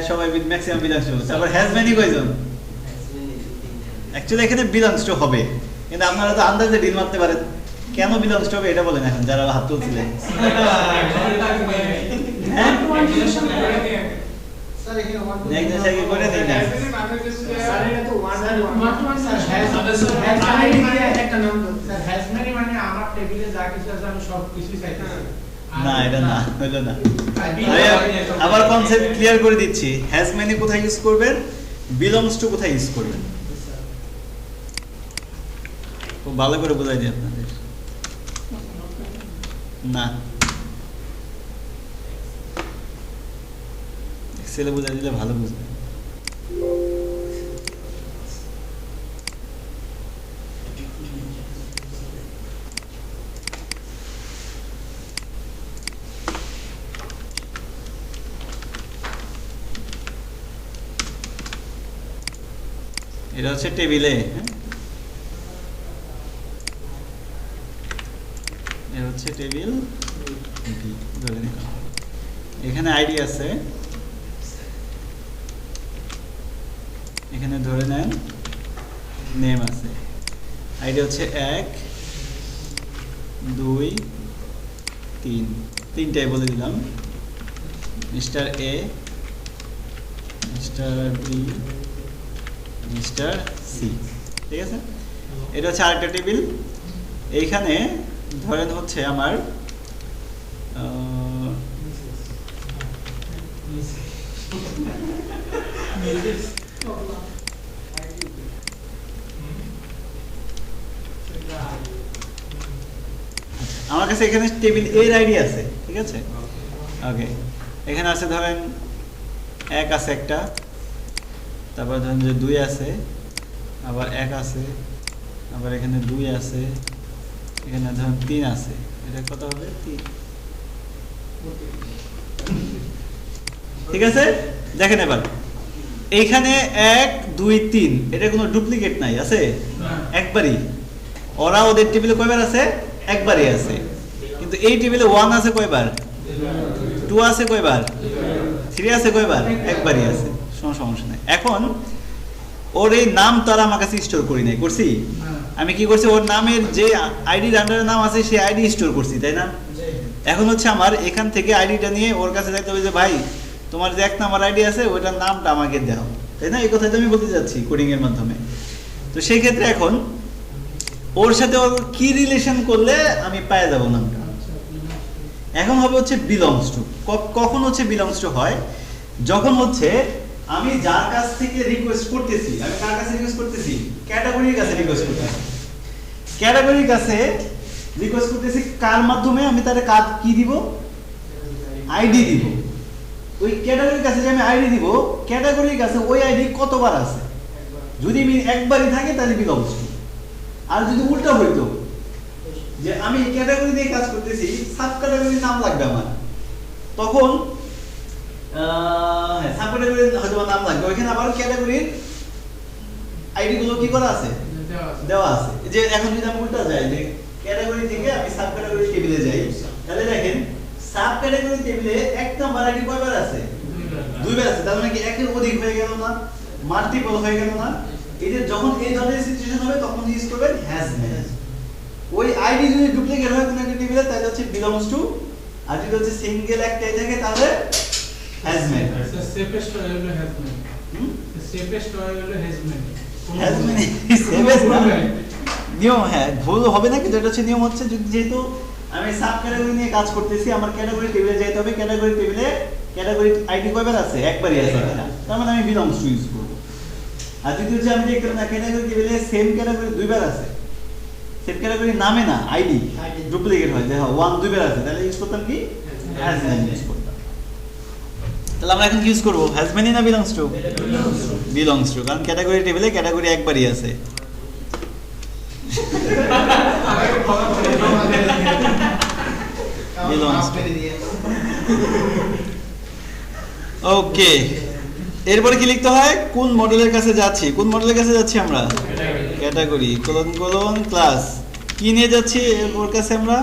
সবাই ম্যাক্সিমাম বিলংস টু। তারপর হ্যাজ মেনি কয়জন? অ্যাকচুয়ালি এখানে বিলংস টু হবে, কিন্তু আপনারা তো আন্দাজে ডিল মারতে পারেন। কেন বিলংস টু হবে এটা বলেন এখন, যারা হাত তুলছিলেন। হ্যাঁ নেক্সট আগে করে দেই না স্যার এটা তো ওয়ান স্যার একটা নাম তো স্যার হ্যাজ মেনি মানে আমার টেবিলে যা কিছু আছে আমি সব কিছু চাইতেছি না এটা না হলো না আবার কনসেপ্ট ক্লিয়ার করে দিচ্ছি হ্যাজ মেনি কোথায় ইউজ করবেন বিলংস টু কোথায় ইউজ করবেন খুব ভালো করে বোঝাই দিই আপনাদের না এক্সেলে বোঝাই দিলে ভালো বুঝবেন এটা হচ্ছে টেবিলে এটা হচ্ছে টেবিল ধরে নিলাম এখানে আইডি আছে এখানে ধরে নেন নেম আছে আইডি হচ্ছে 1 2 3 তিনটাই বলে দিলাম mister A mister B mister C ঠিক আছে এটা হচ্ছে আরেকটা টেবিল এইখানে ধরেন হচ্ছে আমার আমার কাছে এখানে টেবিল এর আইডি আছে ঠিক আছে ওকে এখানে আছে ধরেন 1 আছে একটা তারপর ধরেন যে 2 আছে আবার 1 আছে আবার এখানে 2 আছে এখানে ধরেন 3 আছে এটা কত হবে 3 ঠিক আছে দেখেন এবার এইখানে 1 2 3 এটা কোনো ডুপ্লিকেট নাই আছে একবারই ওরা ওদের টেবিলে কয়বার আছে একবারই আছে কিন্তু এই টেবিলে 1 আছে কয়বার 2 আছে কয়বার 3 আছে কয়বার একবারই আছে সমস্যা নাই এখন ওর এই নাম তারা আমার কাছে স্টোর করি নাই করছি আমি কি করছি ওর নামের যে আইডির আন্ডারে নাম আছে সেই আইডি স্টোর করছি তাই না এখন হচ্ছে আমার এখান থেকে আইডিটা নিয়ে ওর কাছে যাইতে হবে যে ভাই তোমার যে 1 নাম্বার আইডি আছে ওইটার নামটা আমাকে দাও তাই না এই কথাই তো আমি বলতে যাচ্ছি কোডিং এর মাধ্যমে তো সেই ক্ষেত্রে এখন ওর সাথে ওর কি রিলেশন করলে আমি পেয়ে যাব নামটা এখন হবে হচ্ছে বিলংস টু কখন হচ্ছে বিলংস টু হয় যখন হচ্ছে আমি যার কাছ থেকে রিকোয়েস্ট করতেছি আমি কার কাছে রিকোয়েস্ট করতেছি ক্যাটাগরির কাছে রিকোয়েস্ট করতেছি ক্যাটাগরির কাছে রিকোয়েস্ট করতেছি কার মাধ্যমে আমি তারে কাজ কি দিব আইডি দিব ওই ক্যাটাগরির কাছে যে আমি আইডি দিব ক্যাটাগরির কাছে ওই আইডি কতবার আছে যদি একবারই থাকে তাহলে বিলংস টু আর যদি উল্টা হইতো যে আমি ক্যাটাগরি দিয়ে কাজ করতেছি সাব ক্যাটাগরির নাম লাগবে আমার তখন সাব ক্যাটাগরির হয়তো নাম লাগবে ওইখানে আবার ক্যাটাগরির আইডি গুলো কি করা আছে দেওয়া আছে যে এখন যদি আমি উল্টা যাই যে ক্যাটাগরি থেকে আমি সাব ক্যাটাগরি টেবিলে যাই তাহলে দেখেন সাব ক্যাটাগরি টেবিলে এক নাম্বার আইডি কয়বার আছে দুইবার আছে তার মানে কি একের অধিক হয়ে গেল না মাল্টিপল হয়ে গেল না এই যে যখন এই ধরনের সিচুয়েশন হবে তখন ইউজ করবেন হ্যাজ মেনি ওই আইডি যদি ডুপ্লিকেট হয় কোনো একটা টেবিলে তাহলে হচ্ছে বিলংস টু আর যদি হচ্ছে সিঙ্গেল একটাই থাকে তাহলে হ্যাজ মেনি সেফেস্ট ওয়ে হলো হ্যাজ মেনি সেফেস্ট ওয়ে হলো has many has many safest নিয়ম হ্যাঁ ভুল হবে না কিন্তু এটা হচ্ছে নিয়ম হচ্ছে যেহেতু আমি সাব ক্যাটাগরি নিয়ে কাজ করতেছি আমার ক্যাটাগরি টেবিলে যেতে হবে ক্যাটাগরি টেবিলে ক্যাটাগরি আইডি কয়বার আছে একবারই আছে কিনা তার মানে আমি বিলংস টু ইউজ করব আর যদি হচ্ছে আমি দেখলাম না ক্যাটাগরি টেবিলে সেম ক্যাটাগরি দুইবার আছে সেম ক্যাটাগরি নামে না আইডি ডুপ্লিকেট হয় যে হ্যাঁ 1 দুইবার আছে তাহলে ইউজ করতাম কি হ্যাজ মেনি ইউজ করতাম তাহলে আমরা এখন ইউজ করব হ্যাজ মেনি না বিলংস টু বিলংস টু কারণ ক্যাটাগরি টেবিলে ক্যাটাগরি একবারই আছে ওকে এরপরে কি লিখতে হয় কোন মডেলের কাছে যাচ্ছি কোন মডেলের কাছে যাচ্ছি আমরা ক্যাটাগরি কোলন কোলন ক্লাস কি নিয়ে যাচ্ছি এর কাছে আমরা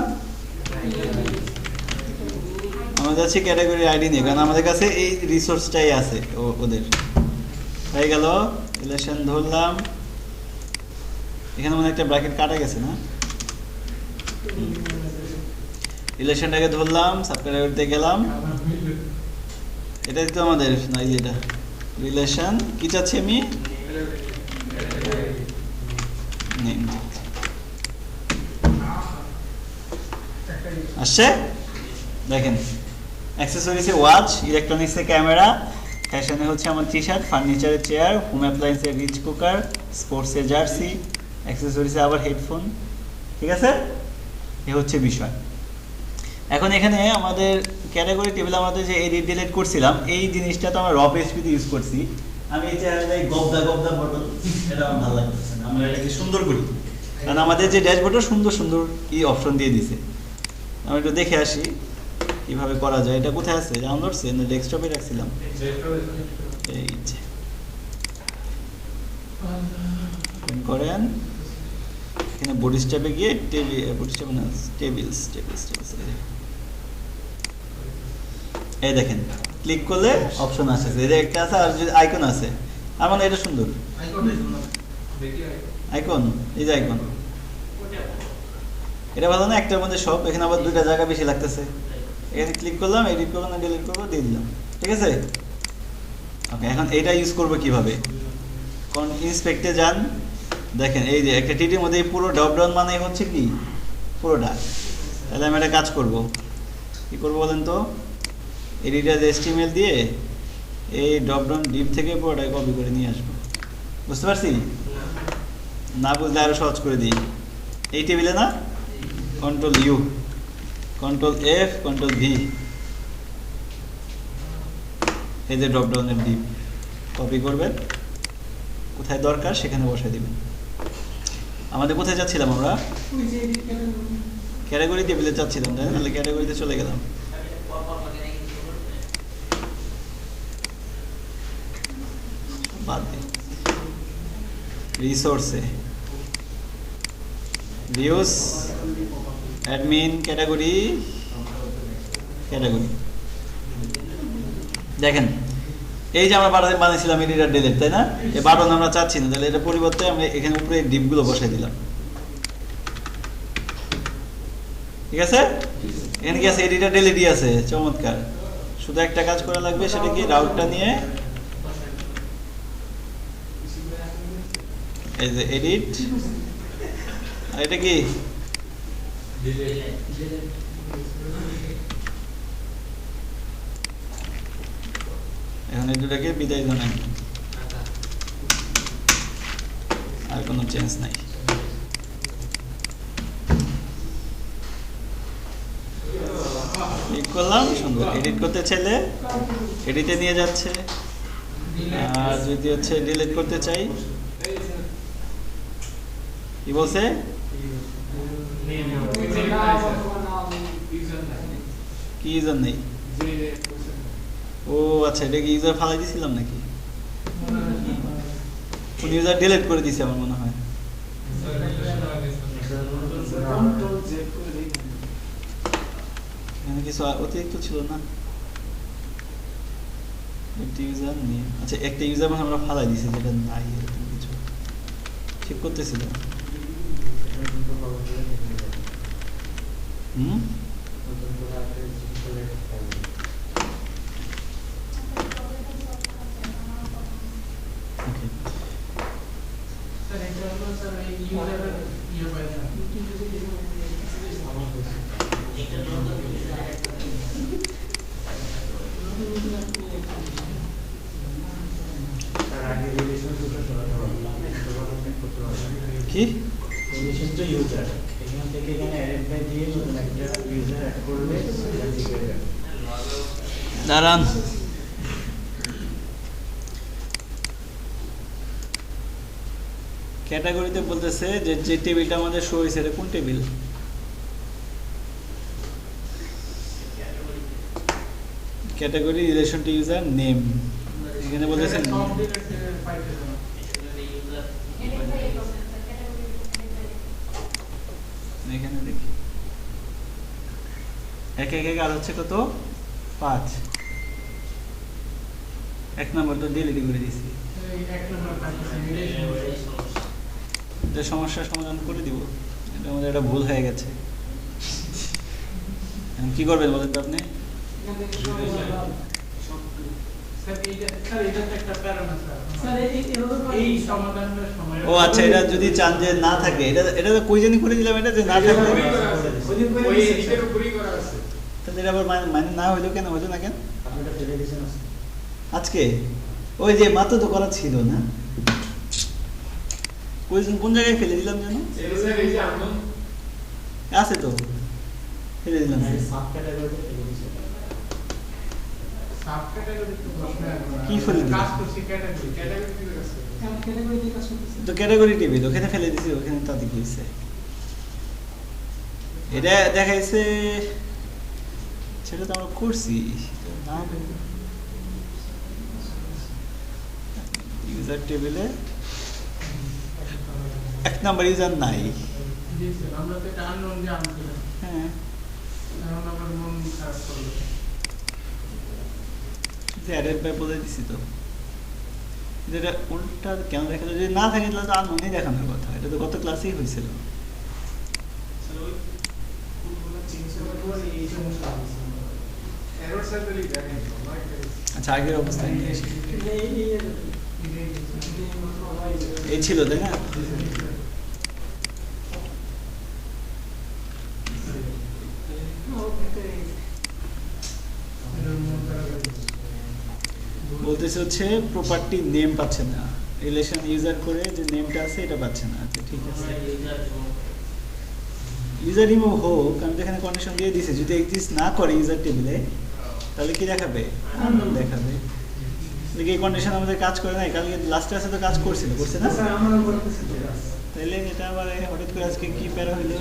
যাচ্ছি ক্যাটাগরি আইডি নিয়ে কারণ আমাদের কাছে এই রিসোর্সটাই আছে ওদের হয়ে গেল রিলেশন ধরলাম এখানে মনে একটা ব্র্যাকেট কাটা গেছে না রিলেশনটাকে ধরলাম সাব ক্যাটাগরিতে গেলাম এটাই তো আমাদের না, এই যে এটা রিলেশন কি চাচ্ছি আমি, নেম আসছে। দেখেন অ্যাক্সেসরিজে ওয়াচ, ইলেকট্রনিক্সে ক্যামেরা, ফ্যাশনে হচ্ছে আমার টি শার্ট, ফার্নিচারের চেয়ার, হোম অ্যাপ্লায়েন্সের রিচ কুকার, স্পোর্টসের জার্সি, অ্যাক্সেসরিজে আবার হেডফোন। ঠিক আছে, এ হচ্ছে বিষয়। এখন এখানে আমাদের ক্যাটাগরি টেবিল আমাদের যে এডিট ডিলিট করছিলাম, এই জিনিসটা তো আমরা র পিএইচপিতে ইউজ করছি। আমি এই যে গবদা গবদা বটন, এটা আমার ভালো লাগতেছে না, আমরা এটাকে সুন্দর করি, কারণ আমাদের যে ড্যাশবোর্ডে সুন্দর সুন্দর কি অপশন দিয়ে দিছে। আমি একটু দেখে আসি কিভাবে করা যায়। এটা কোথায় আছে, ডাউনলোডসে না ডেস্কটপে রাখছিলাম? এই যে করেন, এখানে বডি স্ট্যাপে গিয়ে বডি স্ট্যাপে না, টেবিলস টেবিলস টেবিলস, এই দেখেন ক্লিক করলে অপশন আসে, এটা একটা আছে আর যদি আইকন আছে, আর মানে এটা সুন্দর আইকন, এই যে আইকন, এটা ভালো না? একটার মধ্যে সব, এখানে আবার দুইটা জায়গা বেশি লাগতেছে। এখানে ক্লিক করলাম, এডিট করলাম না ডিলিট করবো, দিয়ে দিলাম। ঠিক আছে, ওকে। এখন এইটা ইউজ করবো কিভাবে, কোন ইন্সপেক্টে যান, দেখেন এই যে একটা টিটির মধ্যে এই পুরো ড্রপ ডাউন মানে হচ্ছে কি পুরোটা। তাহলে আমি একটা কাজ করব, কি করব বলেন তো, এডিটার HTML দিয়ে এই ড্রপ ডাউন ডিপ থেকে পুরোটা কপি করে নিয়ে আসবো। বুঝতে পারছি? না বুঝলে আরো সহজ করে দিই। এই টেবিলে না, control U, control F, control V, এই যে ড্রপ ডাউনের ডিপ কপি করবেন, কোথায় দরকার সেখানে বসাই দিবেন। আমাদের কোথায় যাচ্ছিলাম আমরা, ক্যাটাগরি টেবিলে যাচ্ছিলাম, তাই না? তাহলে ক্যাটাগরিতে চলে গেলাম। বাদ দিই, রিসোর্সে ভিউস, অ্যাডমিন, ক্যাটাগরি, ক্যাটাগরি। দেখেন এই যে আমরা বাটন বানিয়েছিলাম এডিটর ডিলিট, তাই না? এই বাটন আমরা চাচ্ছি না, তাহলে এটা পরিবর্তে আমরা এখানে উপরে ডিপগুলো বসাই দিলাম। ঠিক আছে, এখানে কি আছে, এডিটর ডিলিটই আছে, চমৎকার। শুধু একটা কাজ করা লাগবে, সেটা কি রাউটটা নিয়ে এই যে এডিট, আর এটা কি এখন এই দুটাকে বিদায় জানাই, আর কোনো চেঞ্জ নাই। ক্লিক করলাম, সুন্দর। এডিট করতে চাইলে এডিটে নিয়ে যাচ্ছে, আর যদি হচ্ছে ডিলিট করতে চাই, কি বলছে, কি ইউজার নেই? ও আচ্ছা, এটা কি ইউজার ফালাই দিছিলাম নাকি? কোন ইউজার ডিলিট করে দিছে আমার মনে হয়। এখানে কিছু অতিরিক্ত ছিল না, একটা ইউজার নেই। আচ্ছা, একটা ইউজার মানে আমরা ফালাই দিছি, যেটা নাই, এরকম কিছু ঠিক করতেছিল। কি রিলেশন টু ইউজার, এখান থেকে এখানে অ্যাড বাই দিয়ে নতুন একটা ইউজার অ্যাড করলে দাঁড়ান, ক্যাটাগরিতে বলতেছে যে যে টেবিলটা আমাদের শো হয়েছে এটা কোন table, category relation to user name, এখানে বলতেছে এখানে দেখি এক এক আর হচ্ছে কত 5, 1 নম্বর তো ডিলিট করে দিয়েছি। এটা সমস্যার সমাধান করে দিব, এটা আমাদের একটা ভুল হয়ে গেছে। কি করবেন বলেন তো আপনি? স্যার এটা তো একটা প্যারামিটার স্যার এই সমাধানের সময় ও আচ্ছা, এটা যদি চান যে না থাকে, এটা তো কই জানি করে দিলাম, এটা যে না থাকে ওই এর উপরই করা আছে। তাহলে এটা আবার মানে না হইলো কেন, হইলো না কেন আপনি এটা ফেলে দিয়েছেন আজকে? ওই যে মাত্র তো করা ছিল না, কোন জায়গায় ফেলে দিলাম যেন? এই যে আনন্দ আছে তো, ফেলে দিলাম। সাব ক্যাটাগরিতে ফেলে দিয়েছেন। সাব ক্যাটাগরি তো প্রশ্ন কি ফেলে দিলাম? কাজ করছি ক্যাটাগরি কি আছে ক্যাটাগরিতে কাজ করতেছে তো ক্যাটাগরি টেবিল ওখানে ফেলে দিছি, ওখানে তাতে কি হয়েছে? এটা দেখাইছে, সেটা তো আমরা করছি। ইউজার টেবিলে 1 নাম্বার ইউজার নাই। জি স্যার, আমরা তো এটা আননোন যে আনছিলাম, হ্যাঁ, এখন আমার মন খারাপ করলো। অ্যাডেড বাই বলে দিছি তো। এটা উল্টা কেন দেখালো? যদি না থাকে তাহলে তো আননোনই দেখানোর কথা, এটা তো গত ক্লাসেই হয়েছিল। স্যার ওই কোডগুলো চেঞ্জ করার এই সমস্যা হচ্ছে। এরর সার্কেলই দেখেন আচ্ছা, আগের অবস্থায় নিয়ে এসে এই ছিল, তাই না? বলতেছে হচ্ছে প্রপার্টি নেম পাচ্ছে না, রিলেশন ইউজার করে যে নেমটা আছে এটা পাচ্ছে না। আচ্ছা ঠিক আছে, ইউজার রিমুভ হোক, আমি তো এখানে কন্ডিশন দিয়ে দিয়েছি, যদি এক্সিস্ট না করে ইউজার টেবিলে তাহলে কি দেখাবে? দেখাবে। দেখি এই কন্ডিশন আমাদের কাজ করে নাই, কালকে লাস্টে আছে তো কাজ করছিল, করছে না? স্যার আমারও করতেছে তাহলে এটা আবার হঠাৎ করে আজকে কি প্যারা হইলো?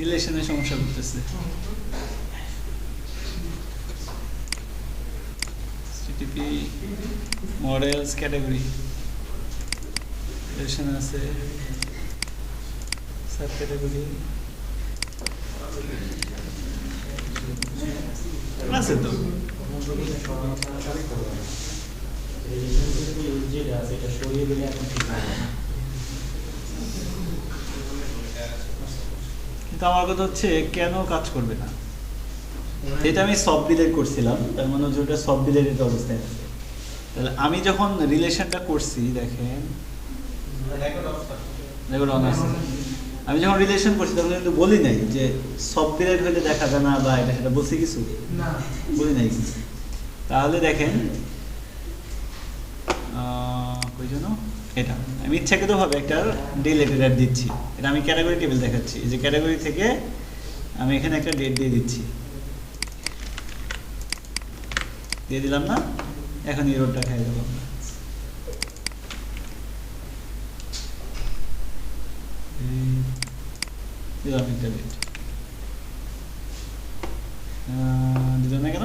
রিলেশনের সমস্যা করতেছে। HTTP মডেলস ক্যাটাগরি রিলেশন আছে, সাব ক্যাটাগরি আছে তো। রিলেশনশিপ ইউজ যেটা আছে এটা সরিয়ে দিলে এখন ঠিক হবে না। কিন্তু আমার কথা হচ্ছে কেন কাজ করবে না? এটা আমি সব ডিলিট করছিলাম, তার মানে হচ্ছে ওটা সব ডিলিটেড অবস্থায় আছে। তাহলে আমি যখন রিলেশনটা করছি, দেখেন রেকর্ড অন আছে, আমি যখন রিলেশন করছি তখন কিন্তু বলি নাই যে সব ডিলিট হলে দেখাবে না বা এটা সেটা, বলছি কিছু? না, বলি নাই। তাহলে দেখেন কই জন্য এটা আমি ইচ্ছাকৃতভাবে একটা ডিলিটেড অ্যাড দিচ্ছি, এটা আমি ক্যাটাগরি টেবিল দেখাচ্ছি, এই যে ক্যাটাগরি থেকে আমি এখানে একটা ডেট দিয়ে দিচ্ছি, দিয়ে দিলাম না? এখন এররটা খাই দেবো আমরা। দিলাম একটা ডেট, দিলাম না কেন?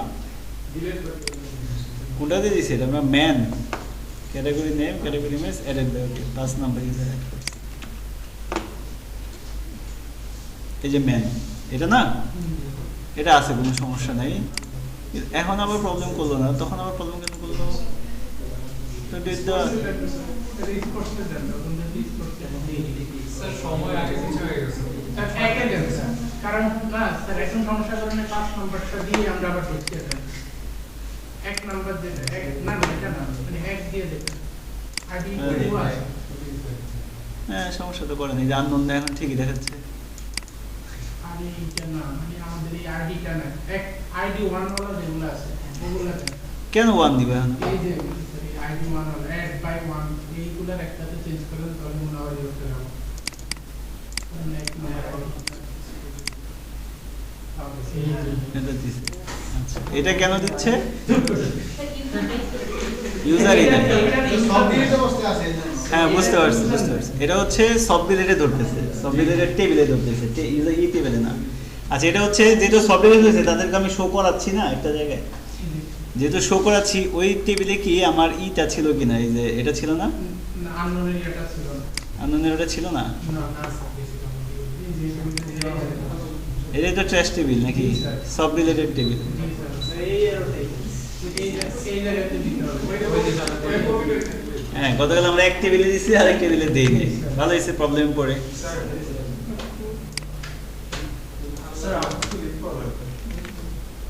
ডিলিট করতে কোনটা দিয়ে দিছি? এটা আমরা main category name category mess added by, okay 5 number user add করছি, এই যে ম্যান, এটা না? এটা আছে, কোনো সমস্যা নাই। এখন আবার প্রবলেম করলো না, তখন আবার প্রবলেম কেন করলো? তো ডেট দেওয়া রিড করতে দেন, তখন রিড করতে স্যার সময় আগে কিছু হয়ে গেছে। স্যার একে দেন স্যার, কারণ না স্যার এখন সমস্যা কারণে 5 নম্বরটা দিয়ে আমরা আবার ঢুকতে দেন। 1 নাম্বার দিয়ে দেন, না না এটা না, মানে 1 দিয়ে দেন। আইডি টু আছে। হ্যাঁ, সমস্যা তো করে না, যে আননোন এখন ঠিকই দেখাচ্ছে। আরে এটা না, মানে আমাদের এই আইডিটা না, এক আইডি 1 ওয়ালা যেগুলো আছে ওগুলো দেন। কেন 1 দিবে এখন? এই যে আইডি 1 ওয়ালা অ্যাড বাই 1 এইগুলোর একটাতে চেঞ্জ করেন, তাহলে মনে হয় করতে হবে। মানে এক নম্বর এটা দিছে। আচ্ছা, এটা কেন দিচ্ছে? ইউজারই দেয়। সব দিয়ে তো বসতে আছে। হ্যাঁ, বুঝতে পারছি। এটা হচ্ছে সব ডিলিটে ধরতেছে, সব ডিলিটেড টেবিলে ধরতেছে, ইউজার ই টেবিলে না। আচ্ছা, এটা হচ্ছে যেহেতু সব ডিলিট হয়েছে তাদেরকে আমি শো করাচ্ছি না একটা জায়গায়, যেহেতু শো করাচ্ছি ওই টেবিলে কি আমার ইটা ছিল কিনা, এই যে এটা ছিল না, আননোনের এটা ছিল না। আননোনের ওটা ছিল না। না না স্যার, এই যে এটাই তো ট্র্যাশ টেবিল নাকি সব রিলেটেড টেবিল। হ্যাঁ, গতকাল আমরা এক টেবিলে দিচ্ছি আর এক টেবিলে দিই নাই, ভালো হয়েছে, প্রবলেম পড়ে।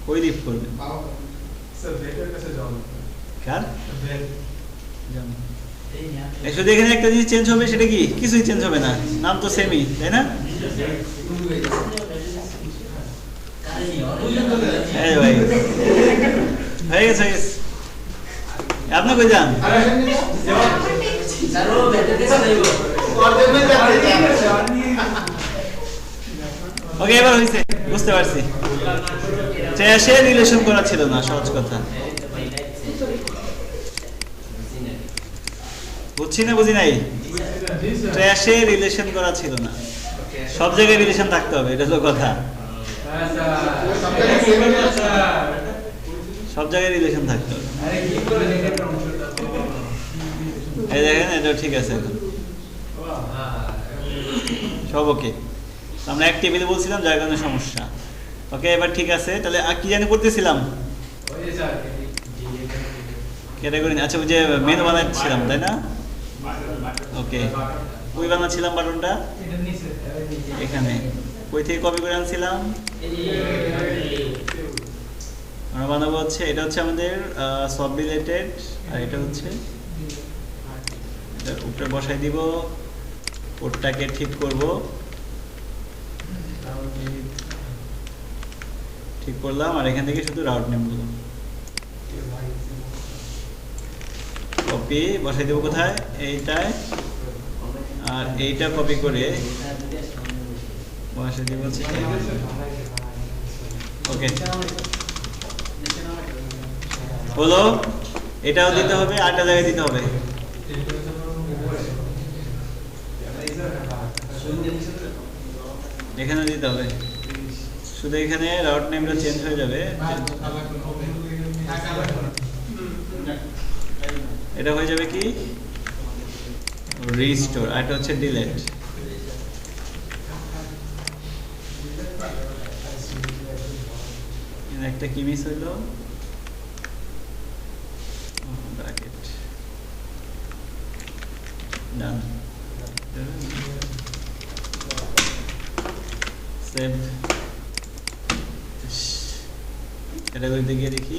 কই লিভ করবে কার জানি। শুধু এখানে একটা জিনিস চেঞ্জ হবে, সেটা কি? কিছুই চেঞ্জ হবে না, নাম তো সেমই, তাই না? এই ভাই হয়ে গেছে, হয়ে গেছে। আপনি কই যান? ওকে, এবার হয়েছে, বুঝতে পারছি। ট্র্যাশে রিলেশন করা ছিল না, সহজ কথা। বুঝছি না বুঝি নাই? ট্র্যাশে রিলেশন করা ছিল না, সব জায়গায় রিলেশন থাকতে হবে, এটা হলো কথা। সব জায়গায় রিলেশন থাকতে হবে। এই দেখেন, এটা ঠিক আছে এখন, সব ওকে। আমরা এক টেবিলে বলছিলাম, যার কারণে সমস্যা। ওকে, এবার ঠিক আছে। তাহলে কি জানি করতেছিলাম, ক্যাটাগরি। আচ্ছা, ওই যে মেনু বানাচ্ছিলাম, তাই না? ওকে, কই বানাচ্ছিলাম বাটনটা? এখানে। কই থেকে কপি করে আনছিলাম? আমরা বানাবো হচ্ছে, এটা হচ্ছে আমাদের সব রিলেটেড, আর এটা হচ্ছে এটার উপরে বসাই দিব, কোডটাকে ঠিক করব, ঠিক করলাম, আর এখান থেকে শুধু রাউট নেম বললাম, কপি বসাই দেবো কোথায়? এইটায়। আর এইটা কপি করে বসাই দিব হচ্ছে ওকে, হলো। এটাও দিতে হবে, আরেকটা জায়গায় দিতে হবে। এখানে দিতে হবে, শুধু এখানে রাউট নেমটা চেঞ্জ হয়ে যাবে। এটা হয়ে যাবে কি? রিস্টোর, আর এটা হচ্ছে ডিলিট। একটা কি মিস হইলো? ব্র্যাকেট ডান, সেভ। এটা করতে গিয়ে দেখি,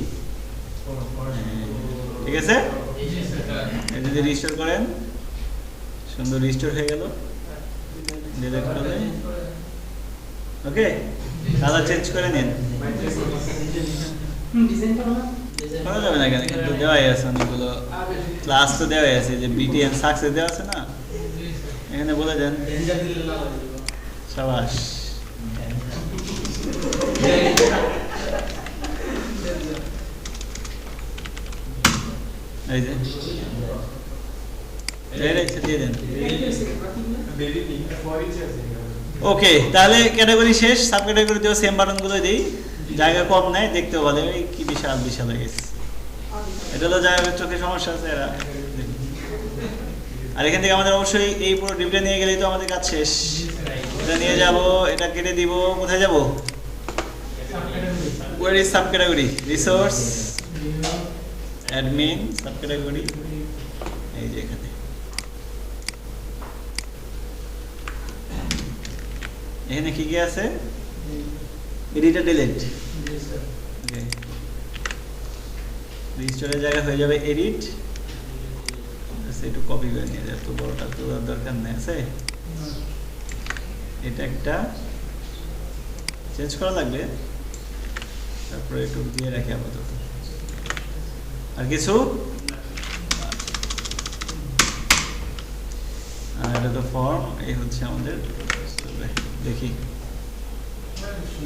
ঠিক আছে। এটা যদি রিস্টোর করেন, সুন্দর রিস্টোর হয়ে গেল। ডিলিট করলে ওকে, কালার চেঞ্জ করে নিন। করা যাবে না কেন? কিন্তু দেওয়াই আছে অনেকগুলো, ক্লাস তো দেওয়াই আছে, যে বিটিএন সাকসেস দেওয়া আছে না, এখানে বলে দেন। সাবাস, এই যে দিয়ে দেন। ওকে, তাহলে ক্যাটাগরি শেষ। সাব ক্যাটাগরিতেও সেম বাটনগুলো দিই, জায়গা কম নেয়, দেখতেও ভালো। এই কি বিশাল বিশাল হয়ে গেছে, এটা হলো যাদের চোখে সমস্যা আছে এরা। আর এখান থেকে আমাদের অবশ্যই এই পুরো ডিপটা নিয়ে গেলেই তো আমাদের কাজ শেষ। এটা নিয়ে যাব, এটা কেটে দিব, কোথায় যাব? where is sub category? Resource, admin, sub category, এই যে এখানে। এখানে কি কি আছে? এডিট আর ডিলিট। ওকে, রিস্টোরের জায়গা হয়ে যাবে এডিট। একটু কপি করে নিয়ে যায়, তো বড়টা তো দরকার নেই, আছে। এটা একটা চেঞ্জ করা লাগবে, তারপরে একটু দিয়ে রাখি আপাতত। আর কিছু? আর এটা তো ফর্ম, এই হচ্ছে আমাদের। দেখি,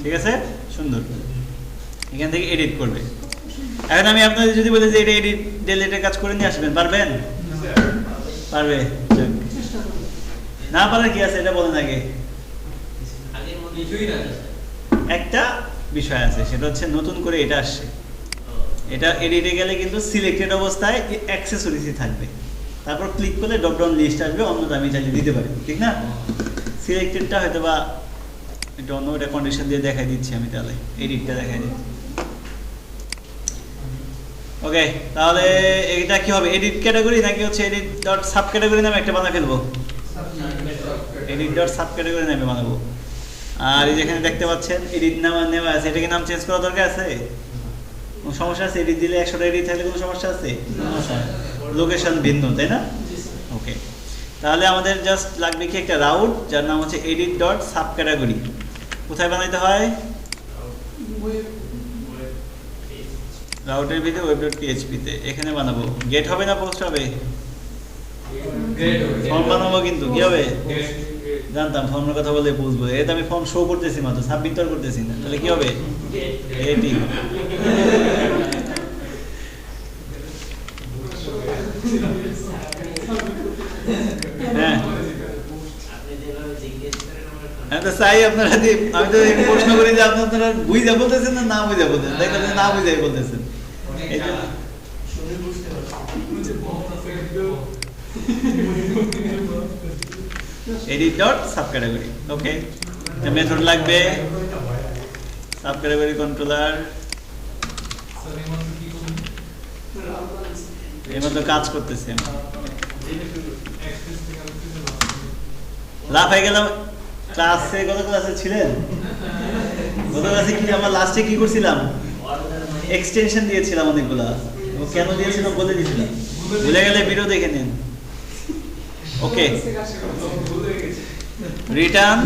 ঠিক আছে, সুন্দর। এখান থেকে এডিট করবে। এখন আমি আপনাদের যদি বলি যে এটা এডিট ডিলিটের কাজ করে নিয়ে আসবেন, পারবেন? পারবে? না পারার কি আছে, এটা বলেন আগে। একটা বিষয় আছে, সেটা হচ্ছে নতুন করে এটা আসছে। এটা এডিটে গেলে কিন্তু সিলেক্টেড অবস্থায় অ্যাক্সেসরিজই থাকবে, তারপর ক্লিক করলে ড্রপ ডাউন লিস্ট আসবে, অন্যটা আমি চাইলে দিতে পারি, ঠিক না? সিলেক্টেডটা হয়তো বা এটা অন্য একটা কন্ডিশন দিয়ে দেখাই দিচ্ছি আমি, তাহলে এডিটটা দেখাই দিচ্ছি। ওকে, তাহলে এটা কি হবে, এডিট ক্যাটাগরি নাকি হচ্ছে এডিট ডট সাব ক্যাটাগরি নামে একটা বানায় ফেলবো? এডিট ডট সাব ক্যাটাগরি নামে বানাবো। আর এই যেখানে দেখতে পাচ্ছেন এডিট নাম নেওয়া আছে, এটা কি নাম চেঞ্জ করা দরকার আছে? কোনো সমস্যা আছে? এডিট দিলে 100টা এডিট থাকলে কোনো সমস্যা আছে? লোকেশন ভিন্ন, তাই না? ওকে, তাহলে আমাদের জাস্ট লাগবে কি একটা রাউট যার নাম হচ্ছে এডিট ডট সাব ক্যাটাগরি। কোথায় বানাইতে হয়? রাউটের ভিতরে ওয়েব ডট পিএইচপি তে এখানে বানাবো। গেট হবে না পোস্ট হবে? ফর্ম বানাবো, কিন্তু কি হবে? জানতাম ফর্মের কথা বলে বুঝবো। এটা আমি ফর্ম শো করতেছি মাত্র, সাবমিট তো করতেছি না, তাহলে কি হবে? এটি হ্যাঁ, আমি তো চাই আপনারা, আমি তো প্রশ্ন করি যে আপনারা বুঝা বলতেছেন না না বুঝা বলতেছেন, দেখেন না বুঝাই বলতেছেন। এই জন্য এডিট ডট সাব ক্যাটাগরি। ওকে, মেথড লাগবে সাব ক্যাটাগরি কন্ট্রোলার, এর মধ্যে কাজ করতেছি আমি। লাভ হয়ে গেলাম। ক্লাসে গত ক্লাসে ছিলেন? গত ক্লাসে কি আমরা লাস্টে কি করছিলাম? এক্সটেনশন দিয়েছিলাম অনেকগুলা। কেন দিয়েছিলাম বলে দিয়েছিলাম, ভুলে গেলে ভিডিও দেখে নিন। ওকে, রিটার্ন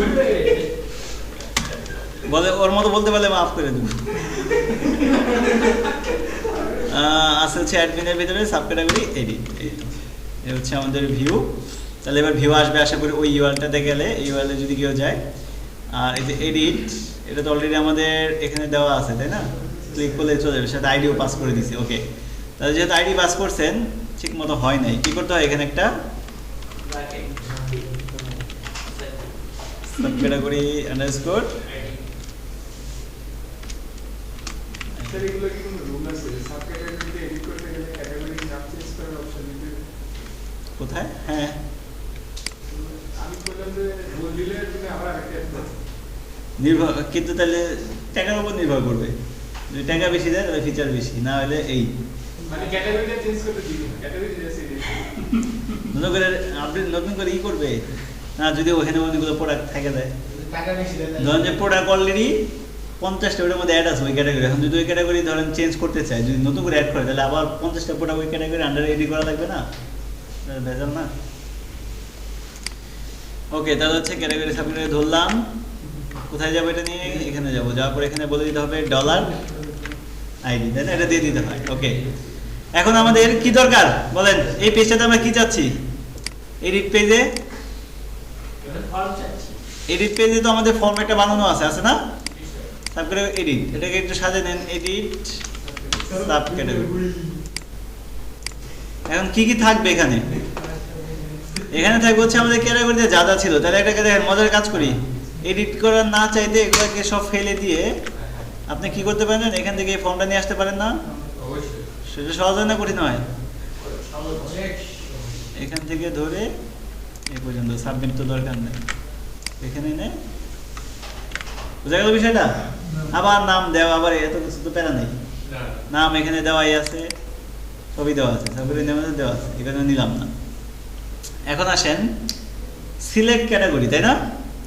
বলে, ওর মতো বলতে পারলে মাফ করে দেব। আছে হচ্ছে অ্যাডমিনের ভিতরে সাব ক্যাটাগরি এডিট, এই হচ্ছে আমাদের ভিউ। তাহলে এবার ভিউ আসবে আশা করি ওই ইউআরটাতে গেলে, এই ইউআরএলে যদি কেউ যায়। আর এই যে এডিট, এটা তো অলরেডি আমাদের এখানে দেওয়া আছে, তাই না? ক্লিক করলে চলে যাবে, সাথে আইডিও পাস করে দিছি। ওকে, তাহলে যেহেতু আইডি পাস করছেন, ঠিক মতো হয় নাই, কি করতে হয়? এখানে একটা সাব ক্যাটাগরি আন্ডারস্কোর স্যার এগুলো কি কোনো রুল আছে? সাব ক্যাটাগরিতে এডিট করতে গেলে ক্যাটাগরি নাম চেঞ্জ করার অপশন দিতে কোথায়? হ্যাঁ, আমি বললাম যে রুল দিলে তুমি আবার আরেকটা নির্ভর, কিন্তু তাহলে টাকার উপর নির্ভর করবে। যদি টাকা বেশি দেয় তাহলে ফিচার বেশি, না হলে এই মানে ক্যাটাগরিটা চেঞ্জ করতে দিবি না, ক্যাটাগরি জাস্ট এডিট নতুন করে আপডেট, নতুন করে ই করবে না। যদি ওখানে অনেকগুলো প্রোডাক্ট থাকে দেয়, টাকা বেশি দেয়। ধরেন যে প্রোডাক্ট অলরেডি 50টা ওটার মধ্যে অ্যাড আছে ওই ক্যাটাগরি, এখন যদি ওই ক্যাটাগরি ধরেন চেঞ্জ করতে চায়, যদি নতুন করে অ্যাড করে, তাহলে আবার 50টা প্রোডাক্ট ওই ক্যাটাগরি আন্ডারে এডিট করা লাগবে না? ভেজাল না? ওকে, তাহলে হচ্ছে ক্যাটাগরি সাব ক্যাটাগরি ধরলাম। কোথায় যাবো এটা নিয়ে? এখানে যাবো, যাওয়ার পর এখানে বলে দিতে হবে ডলার আইডি, তাই না? এটা দিয়ে দিতে হয়। ওকে, এখন আমাদের কি দরকার বলেন? এই পেজটাতে আমরা কি চাচ্ছি? এডিট পেজে, এডিট পেজে তো আমাদের ফর্ম একটা বানানো আছে, আছে না? সাব ক্যাটাগরি এডিট, এটাকে একটু সাজিয়ে নেন, এডিট সাব ক্যাটাগরি। এখন কি কি থাকবে এখানে? এখানে থাকবে হচ্ছে আমাদের ক্যাটাগরিতে যা যা ছিল। তাহলে এটাকে দেখেন, মজার কাজ করি, এডিট করার না চাইতে এগুলোকে সব ফেলে দিয়ে আপনি কি করতে পারেন? এখান থেকে এই ফর্মটা নিয়ে আসতে পারেন না? অবশ্যই। সেটা সহজ হয় না কঠিন হয়? এখান থেকে ধরে এই পর্যন্ত সাবমিট তো দরকার নেই, এখানে এনে বুঝা গেল বিষয়টা? আবার নাম দেওয়া, আবার এত কিছু তো প্যারা নেই। নাম এখানে দেওয়াই আছে, ছবি দেওয়া আছে, সাবক্যাটাগরি নেমে দেওয়া আছে, এখানে নিলাম না। এখন আসেন সিলেক্ট ক্যাটাগরি, তাই না?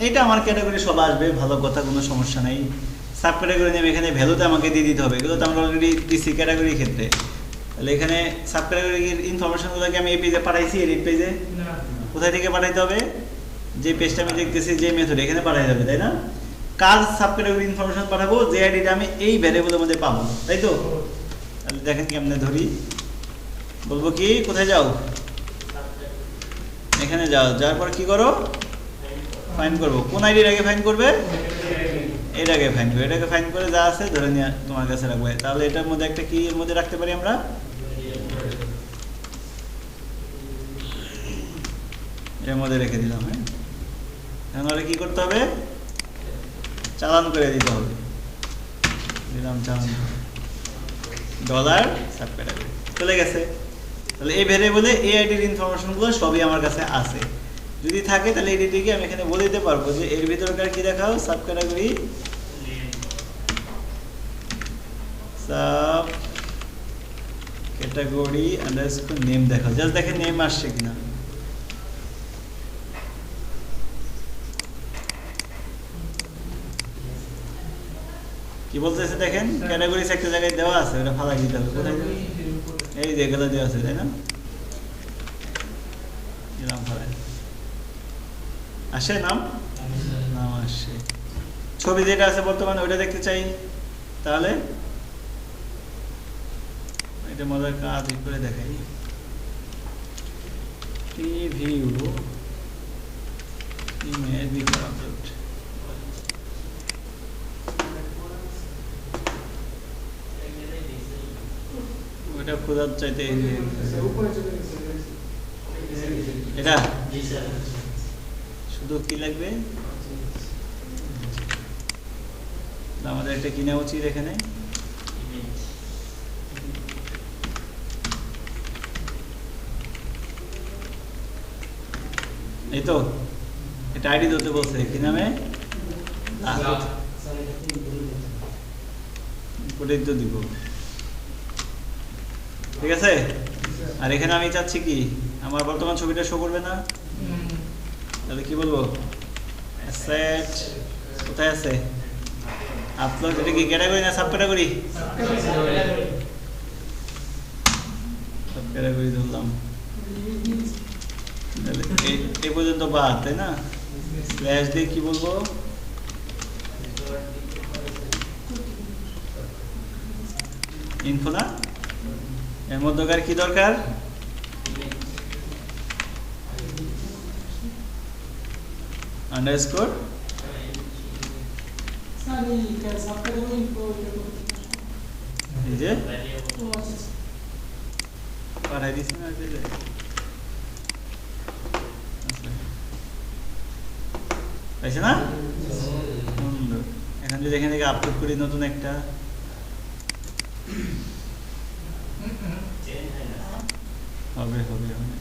এটা আমার ক্যাটাগরি সব আসবে, ভালো কথা, কোনো সমস্যা নেই। সাব ক্যাটাগরি নেম এখানে ভ্যালুতে আমাকে দিয়ে দিতে হবে, এগুলো তো আমরা অলরেডি দিচ্ছি ক্যাটাগরির ক্ষেত্রে। তাহলে এখানে সাব ক্যাটাগরির ইনফরমেশনগুলোকে আমি এই পেজে পাঠাইছি, এডিট পেজে। কোথায় থেকে পাঠাইতে হবে? যে পেজটা আমি দেখতেছি, যে মেথড, এখানে পাঠাই যাবে, তাই না? কার সাব ক্যাটাগরি ইনফরমেশন পাঠাবো? যে আইডিটা আমি এই ভ্যারিয়েবলের মধ্যে পাবো, তাই তো? তাহলে দেখেন কেমনে ধরি, বলবো কি কোথায় যাও? এখানে যাও, যাওয়ার পর কি করো? ফাইন্ড করবো। কোন আইডির আগে ফাইন্ড করবে? এটাকে ফাইন্ড করবে। এটাকে ফাইন্ড করে যা আছে ধরে নিয়ে তোমার কাছে রাখবে। তাহলে এটার মধ্যে একটা কি এর মধ্যে রাখতে পারি আমরা? এর মধ্যে রেখে দিলাম। হ্যাঁ, তাহলে কি করতে হবে? চালান করে দিতে হবে। দিলাম চালান, ডলার সাব ক্যাটাগরি চলে গেছে। তাহলে এই ভ্যারিয়েবলে এই আইডির ইনফরমেশনগুলো সবই আমার কাছে আছে। যদি থাকে তাহলে এডিটিকে আমি এখানে বলে দিতে পারবো যে এর ভিতরকার কি দেখাও sub category sub category underscore name দেখাও, জাস্ট দেখেন নেম আসছে কিনা। কি বলতেছে দেখেন, ক্যাটাগরিজ একটা জায়গায় দেওয়া আছে, ওটা ফালাই দিতে হবে। কোথায় দেবে? এই যে এগুলো দেওয়া আছে, তাই না? নাম ফালাই আসে, নাম নাম আসে। ছবি যেটা আছে বর্তমানে ওইটা দেখতে চাই, তাহলে এটা মজার কাজ করে দেখাই। ভিউ ইমেজ বিফোর আপলোড, ওটা খোঁজার চাইতে এই যে উপরে চলে গেছে এটা জি স্যার। শুধু কি লাগবে, আমাদের এটা কিনা উচিত এখানে। এই তো এটা আইডি দিতে বলছে, কি নামে কোডে তো দিব, ঠিক আছে। আর এখানে আমি চাচ্ছি কি আমার বর্তমান ছবিটা শো করবে না, তাহলে কি বলবো, অ্যাসেট কোথায় আছে, আপলোড। এটা কি ক্যাটাগরি না সাব ক্যাটাগরি? সাব ক্যাটাগরি ধরলাম, এই পর্যন্ত বাদ, তাই না? স্ল্যাশ দিয়ে কি বলবো, ইনফো না, এর মধ্যকার কি দরকার, আন্ডারস্কোর এই যে পাঠাই দিচ্ছি না, পাইছে না? এখন যদি এখান থেকে আপলোড করি নতুন একটা, হবে হবে হবে।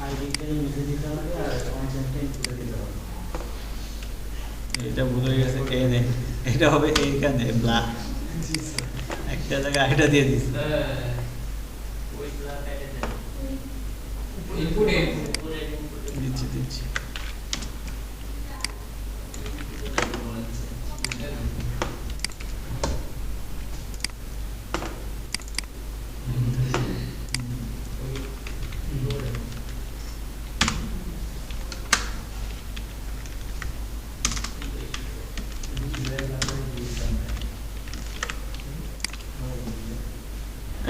আইডিটা লিখে দিতে হবে আর কন্টেন্টটা ইনপুট দিতে হবে। এটা ভুল হয়ে গেছে, এটা হবে এইখানে ব্ল্যাক, একটা জায়গায় এটা দিয়ে দিচ্ছি। দিচ্ছি দিচ্ছি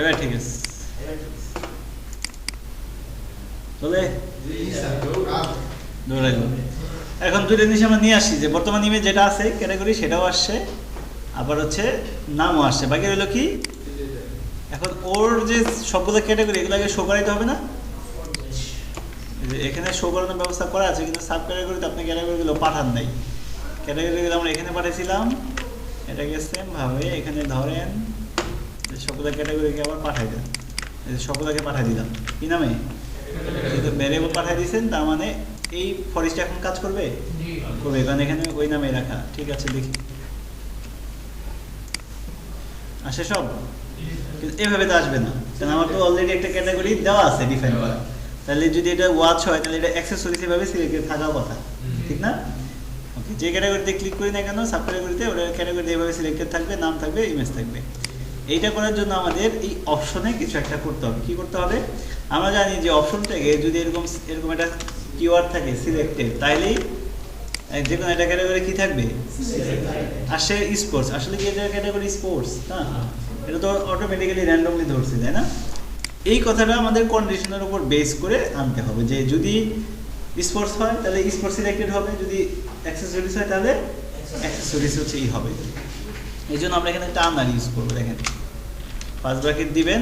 এবার ঠিক আছে, চলে দৌড়াইল। এখন দুইটা জিনিস আমরা নিয়ে আসি, যে বর্তমান ইমেজ যেটা আছে ক্যাটাগরি সেটাও আসছে, আবার হচ্ছে নামও আসছে, বাকি হলো কি এখন ওর যে সবগুলো ক্যাটাগরি এগুলোকে শো করাইতে হবে না। এখানে শো করানোর ব্যবস্থা করা আছে, কিন্তু সাব ক্যাটাগরিতে আপনি ক্যাটাগরিগুলো পাঠান নাই। ক্যাটাগরিগুলো আমরা এখানে পাঠিয়েছিলাম, এটাকে সেম ভাবে এখানে ধরেন সবগুলো ক্যাটাগরিকে আবার পাঠাই দেন, সবগুলোকে পাঠাই দিলাম কি নামে, যেহেতু ভ্যারিয়েবল পাঠাই দিয়েছেন তার মানে এই ফরেস্টটা এখন কাজ করবে, করবে, কারণ এখানে ওই নামে রাখা। ঠিক আছে, দেখি আসে সব, কিন্তু এভাবে তো আসবে না, কারণ আমার তো অলরেডি একটা ক্যাটাগরি দেওয়া আছে ডিফাইন করা। তাহলে যদি এটা ওয়াচ হয় তাহলে এটা অ্যাক্সেসরিজ ভাবে সিলেক্টেড থাকার কথা, ঠিক না? ওকে, যে ক্যাটাগরিতে ক্লিক করি না কেন সাব ক্যাটাগরিতে ওটা ক্যাটাগরি এভাবে সিলেক্টেড থাকবে, নাম থাকবে, ইমেজ থাকবে। এইটা করার জন্য আমাদের এই অপশনে কিছু একটা করতে হবে। কি করতে হবে? আমরা জানি যে অপশন থেকে যদি এরকম একটা কিওয়ার্ড থাকে সিলেক্টেড, তাইলেই যে কোনো একটা ক্যাটাগরি কি থাকবে, আসে স্পোর্টস। আসলে কি এটা ক্যাটাগরি স্পোর্টস না, এটা তো অটোমেটিক্যালি র্যান্ডমলি ধরছে, তাই না? এই কথাটা আমাদের কন্ডিশনের উপর বেস করে আনতে হবে, যে যদি স্পোর্টস হয় তাহলে স্পোর্টস সিলেক্টেড হবে, যদি অ্যাক্সেসরিজ হয় তাহলে অ্যাক্সেসরিজ হচ্ছে এই হবে। এই জন্য আমরা এখানে একটা আন্ডার ইউজ করবো। দেখেন ফার্স্ট ব্র্যাকেট দিবেন,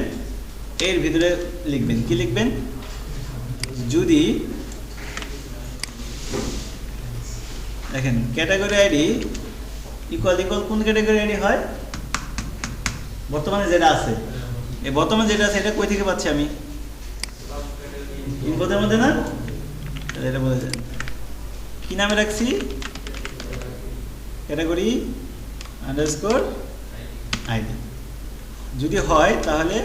এর ভিতরে লিখবেন, কি লিখবেন, যদি দেখেন ক্যাটাগরি আইডি ইকুয়াল কোন ক্যাটাগরি আইডি হয়, বর্তমানে যেটা আছে। এই বর্তমানে যেটা আছে এটা কই থেকে পাচ্ছি আমি, ইনফোদের মধ্যে না, তাহলে এটা বলে দেন কি নামে রাখছি, ক্যাটাগরি আন্ডারস্কোর আইডি। যদি হয় তাহলে,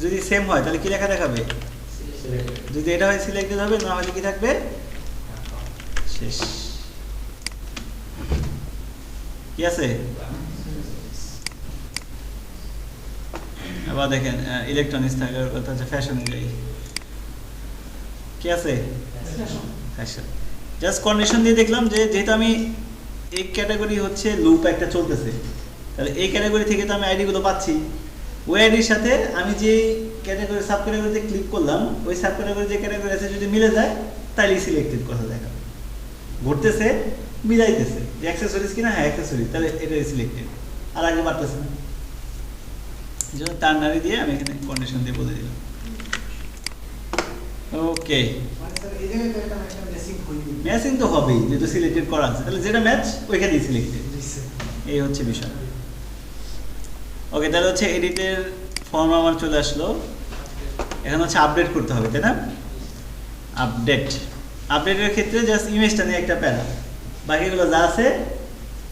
যদি সেম হয় তাহলে কি লেখা দেখাবে, যদি এটা হয় সিলেক্টেড হবে, না হলে কি থাকবে শেষ। কি আছে? আবার দেখেন ইলেকট্রনিক্স থাকার কথা হচ্ছে ফ্যাশনে যাই, কি আছে ফ্যাশন। জাস্ট কন্ডিশন দিয়ে দেখলাম যে যেহেতু আমি এই ক্যাটাগরি হচ্ছে লুপ একটা চলতেছে, তাহলে এই ক্যাটাগরি থেকে তো আমি আইডিগুলো পাচ্ছি, ওই আইডির সাথে আমি যে ক্যাটাগরি সাব ক্যাটাগরিতে ক্লিক করলাম ওই সাব ক্যাটাগরি যে ক্যাটাগরি আছে যদি মিলে যায় তাহলে সিলেক্টেড কথা দেখাবে, ঘুরতেছে মিলাইতেছে যে অ্যাক্সেসরিজ কিনা, হ্যাঁ অ্যাক্সেসরিজ, তাহলে এটা সিলেক্টেড, আর আগে বাড়তেছে না, যেমন টার্নারি দিয়ে আমি এখানে কন্ডিশন দিয়ে বলে দিলাম। ওকে, ম্যাচিং তো হবেই যেহেতু সিলেক্টেড করা আছে, তাহলে যেটা ম্যাচ ওইখানেই সিলেক্টেড, এই হচ্ছে বিষয়। ওকে, তাহলে হচ্ছে এডিটের ফর্ম আমার চলে আসলো, এখন হচ্ছে আপডেট করতে হবে, তাই না? আপডেটের ক্ষেত্রে জাস্ট ইমেজটা নিয়ে একটা প্যারা, বাকিগুলো যা আছে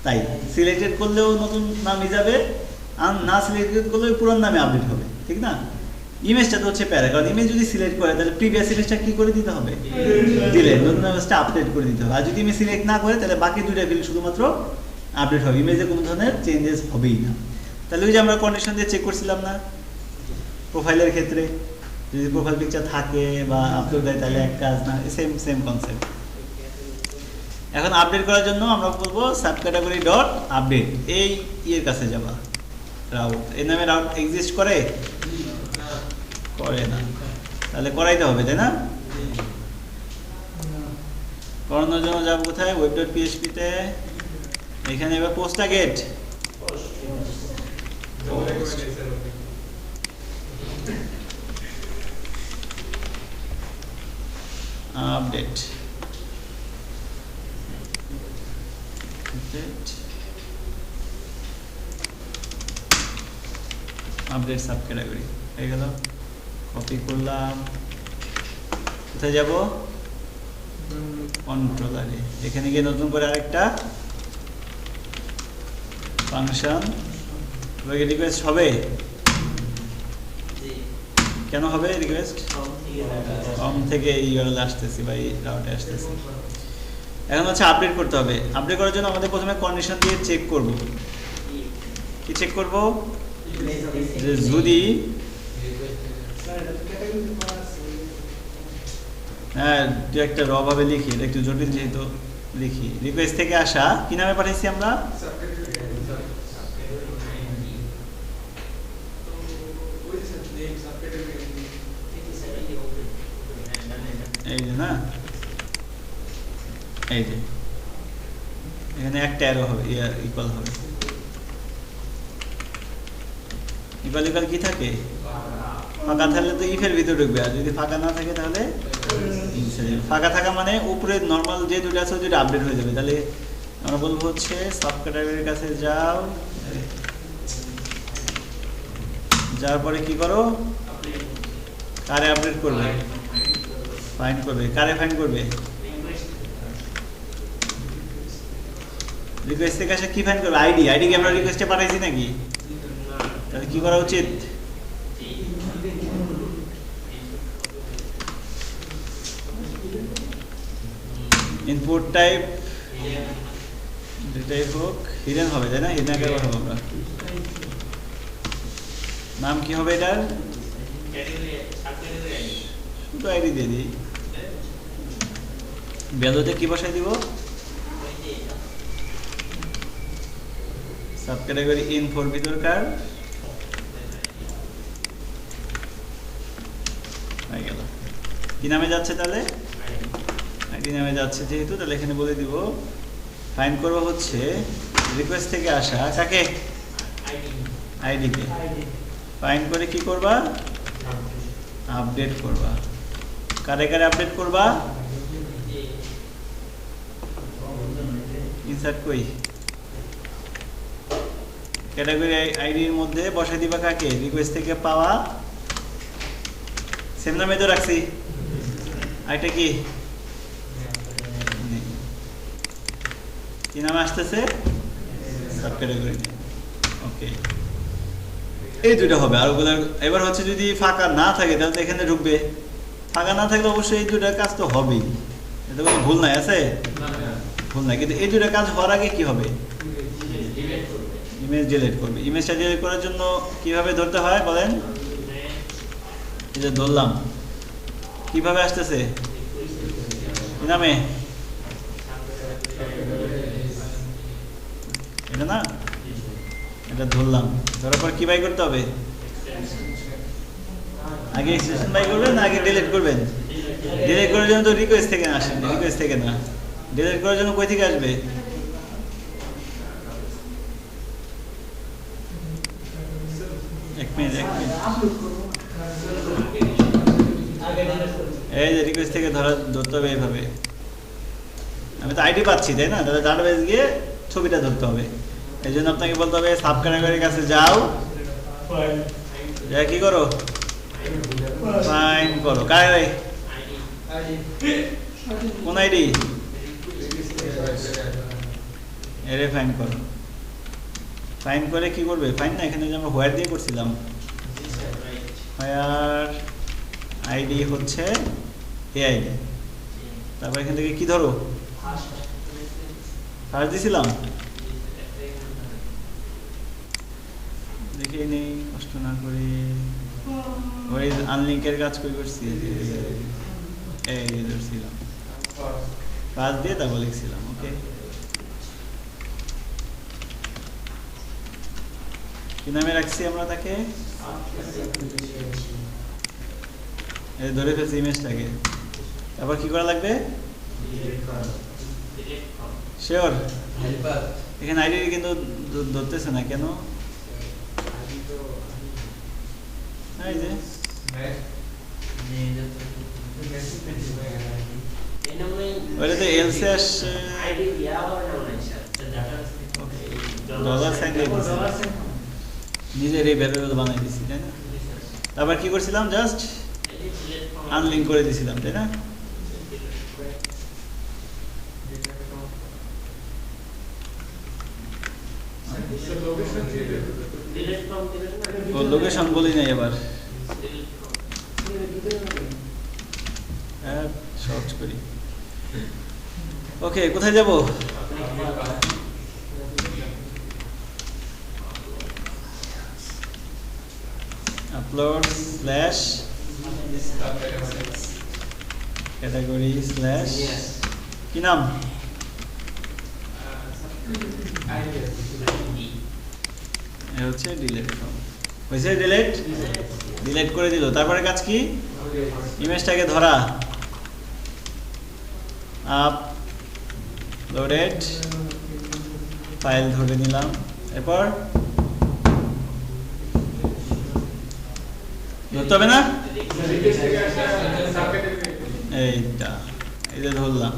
তাই। সিলেক্টেড করলেও নতুন নামই যাবে, আর না সিলেক্টেড করলেও পুরান নামে আপডেট হবে, ঠিক না? ইমেজটা তো হচ্ছে প্যারা, কারণ ইমেজ যদি সিলেক্ট করে তাহলে প্রিভিয়াস ইমেজটা কি করে দিতে হবে, দিলে নতুন ইমেজটা আপডেট করে দিতে হবে। আর যদি ইমেজ সিলেক্ট না করে তাহলে বাকি দুইটা ফিল্ড শুধুমাত্র আপডেট হবে, ইমেজে কোনো ধরনের চেঞ্জেস হবেই না। তাহলে ওই যে আমরা কন্ডিশন দিয়ে চেক করছিলাম না প্রোফাইলের ক্ষেত্রে, যদি প্রোফাইল পিকচার থাকে বা আপলোড দেয় তাহলে এক কাজ না, সেম কনসেপ্ট। এখন আপডেট করার জন্য আমরা বলবো সাব ক্যাটাগরি ডট আপডেট, এই ইয়ের কাছে যাবা, রাউট, এর নামে রাউট এক্সিস্ট করে না, তাহলে করাইতে হবে, তাই না? করানোর জন্য যাবো কোথায়, ওয়েব ডট পিএইচপি তে, এখানে এবার পোস্টটা gate update, update sub category হয়ে গেল। কপি করলাম, কোথায় যাব, কন্ট্রোলারে, এখানে গিয়ে নতুন করে আরেকটা ফাংশন রিকোয়েস্ট হবে। কেন হবে রিকোয়েস্ট? ফর্ম থেকে এই ইউআরএল আসতেছি বা এই রাউটে আসতেছি। এখন হচ্ছে আপডেট করতে হবে। আপডেট করার জন্য আমাদের প্রথমে কন্ডিশন দিয়ে চেক করব। কি চেক করব? যে যদি হ্যাঁ দু একটা র ভাবে লিখি, এটা একটু জটিল যেহেতু লিখি, রিকোয়েস্ট থেকে আসা কি নামে পাঠাইছি আমরা, এই যে না, এই যে এখানে একটা অ্যারো হবে, ইকুয়াল হবে, ইকুয়াল কি থাকে, ফাঁকা থাকলে তো ইফের ভিতরে ঢুকবে, আর যদি ফাঁকা না থাকে তাহলে ফাঁকা থাকা মানে উপরে নর্মাল যে দুটো আছে ওই আপডেট হয়ে যাবে। তাহলে আমরা বলবো হচ্ছে সাব ক্যাটাগরির কাছে যাও, যাওয়ার পরে কি করো, কারে আপডেট করবে, ফাইন্ড করবে, কারে ফাইন্ড করবে, রিকোয়েস্ট থেকে আসে কি ফাইন্ড করবে, আইডি কি আমরা রিকোয়েস্টে পাঠাইছি নাকি, তাহলে কি করা উচিত, ইনপুট টাইপ যেটাই হোক হিডেন হবে, তাই না? হিডেন আকারে পাঠাবো আমরা, নাম কি হবে এটার, শুধু আইডি দিয়ে দিই, ভ্যালুতে কি বসাই দিব, সাব ক্যাটাগরি ইনফোর ভিতরকার হয়ে গেল। কি নামে যাচ্ছে তাহলে, আইডি নামে যাচ্ছে যেহেতু, তাহলে এখানে বলে দিব ফাইন্ড করবো হচ্ছে রিকোয়েস্ট থেকে আসা কাকে, আইডিকে ফাইন্ড করে কি করবা, আপডেট করবা, কারে কারে আপডেট করবা, ইনসার্ট কই, ক্যাটাগরি আইডির মধ্যে বসাই দিবা কাকে, রিকোয়েস্ট থেকে পাওয়া, সেম নামে তো রাখছি, আরেকটা কি কি নাম আসতেছে সাব ক্যাটাগরি নেম। ওকে, এই দুটো হবে। আর ওগুলো এবার হচ্ছে যদি ফাঁকা না থাকে তাহলে তো এখানে ঢুকবে, ফাঁকা না থাকলে অবশ্যই এই দুটার কাজ তো হবেই, এটা কোনো ভুল নাই আছে, ভুল নাই। কিন্তু এই দুটা কাজ হওয়ার আগে কি হবে, ইমেজ ডিলিট করবে। ইমেজটা ডিলিট করার জন্য কিভাবে ধরতে হয় বলেন, এই যে ধরলাম কিভাবে আসতেছে কি নামে, এটা না, এটা ধরলাম, ধরার পর কি বাই করতে হবে, আগে এক্সটেনশন বাই করবেন না আগে ডিলিট করবেন? ডিলিট করার জন্য তো রিকোয়েস্ট থেকে আসেন, রিকোয়েস্ট থেকে না, ডিলিট করার জন্য কই থেকে আসবে, এক মিনিট এই যে রিকোয়েস্ট থেকে ধরতে হবে এইভাবে। আমি তো আইডি পাচ্ছি তাই না, তাহলে ডাটাবেস গিয়ে ছবিটা ধরতে হবে। এই জন্য আপনাকে বলতে হবে সাব ক্যাটাগরির কাছে যাও, যা কি করো, ফাইন্ড করো। কার কোন আইডি, এরে ফাইন্ড করো। ফাইন্ড করে কি করবে, ফাইন্ড না, এখানে যে আমরা হোয়ার দিয়ে করছিলাম, হোয়ার আইডি হচ্ছে এ আইডি, তারপর এখান থেকে কি ধরো, ফার্স্ট দিছিলাম, দেখে নেই কষ্ট না করে, ওই আনলিঙ্কের কাজ করে করছি, এই ধরছিলাম ফার্স্ট দিয়ে তারপর লিখছিলাম। ওকে, কি নামে রাখছি আমরা তাকে, এই ধরে ফেলছি ইমেজটাকে, তারপর কি করা লাগবে, শিওর এখানে আইডি কিন্তু ধরতেছে না কেন, এই যে ওইটাতে এলসে আসছে, ডলার সাইন দিয়ে দিছি, নিজের এই ভ্যারিয়েবল বানাই দিছি তাই না। তারপর কি করছিলাম, জাস্ট আনলিঙ্ক করে দিছিলাম তাই না। লোকেশন বলি নাই এবার, সহজ করি। ওকে, কোথায় যাব, আপলোড স্ল্যাশ ক্যাটাগরি স্ল্যাশ কি নাম, হচ্ছে ডিলিট হয়েছে, ডিলিট করে দিল। তারপরে কাজ কি, ইমেজটাকে ধরা, আপলোডেড ফাইল ধরে নিলাম, এরপর ধরতে হবে না, এইটা এই যে ধরলাম,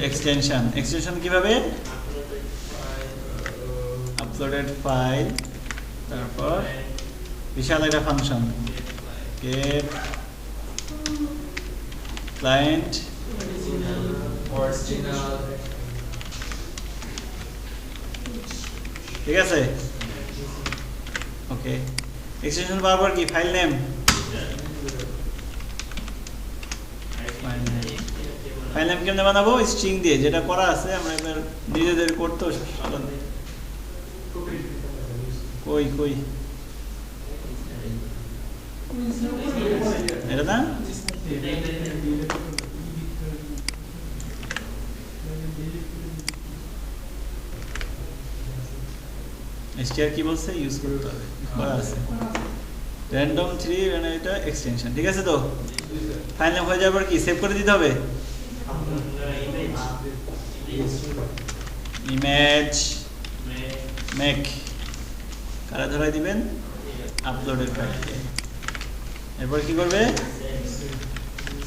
এক্সটেনশন কিভাবে, আপলোডেড ফাইল, তারপর বিশাল একটা ফাংশন গেট ক্লায়েন্ট ঠিক আছে। ওকে, এক্সটেনশন বারবার কি, ফাইল নেম, ফাইল নেম কেমনে বানাবো, স্ট্রিং দিয়ে, যেটা করা আছে আমরা এবার নিজেদের করতে, কই কই এটা না, str কি বলছে, ইউজ করতে হবে, করা আছে random 3 মানে এটা এক্সটেনশন। ঠিক আছে, তো ফাইল নেম হয়ে যাওয়ার পর কি সেভ করে দিতে হবে, ইমেজ মেক, কারা ধরাই দিবেন, আপলোডের ফাইলকে। এরপর কি করবে,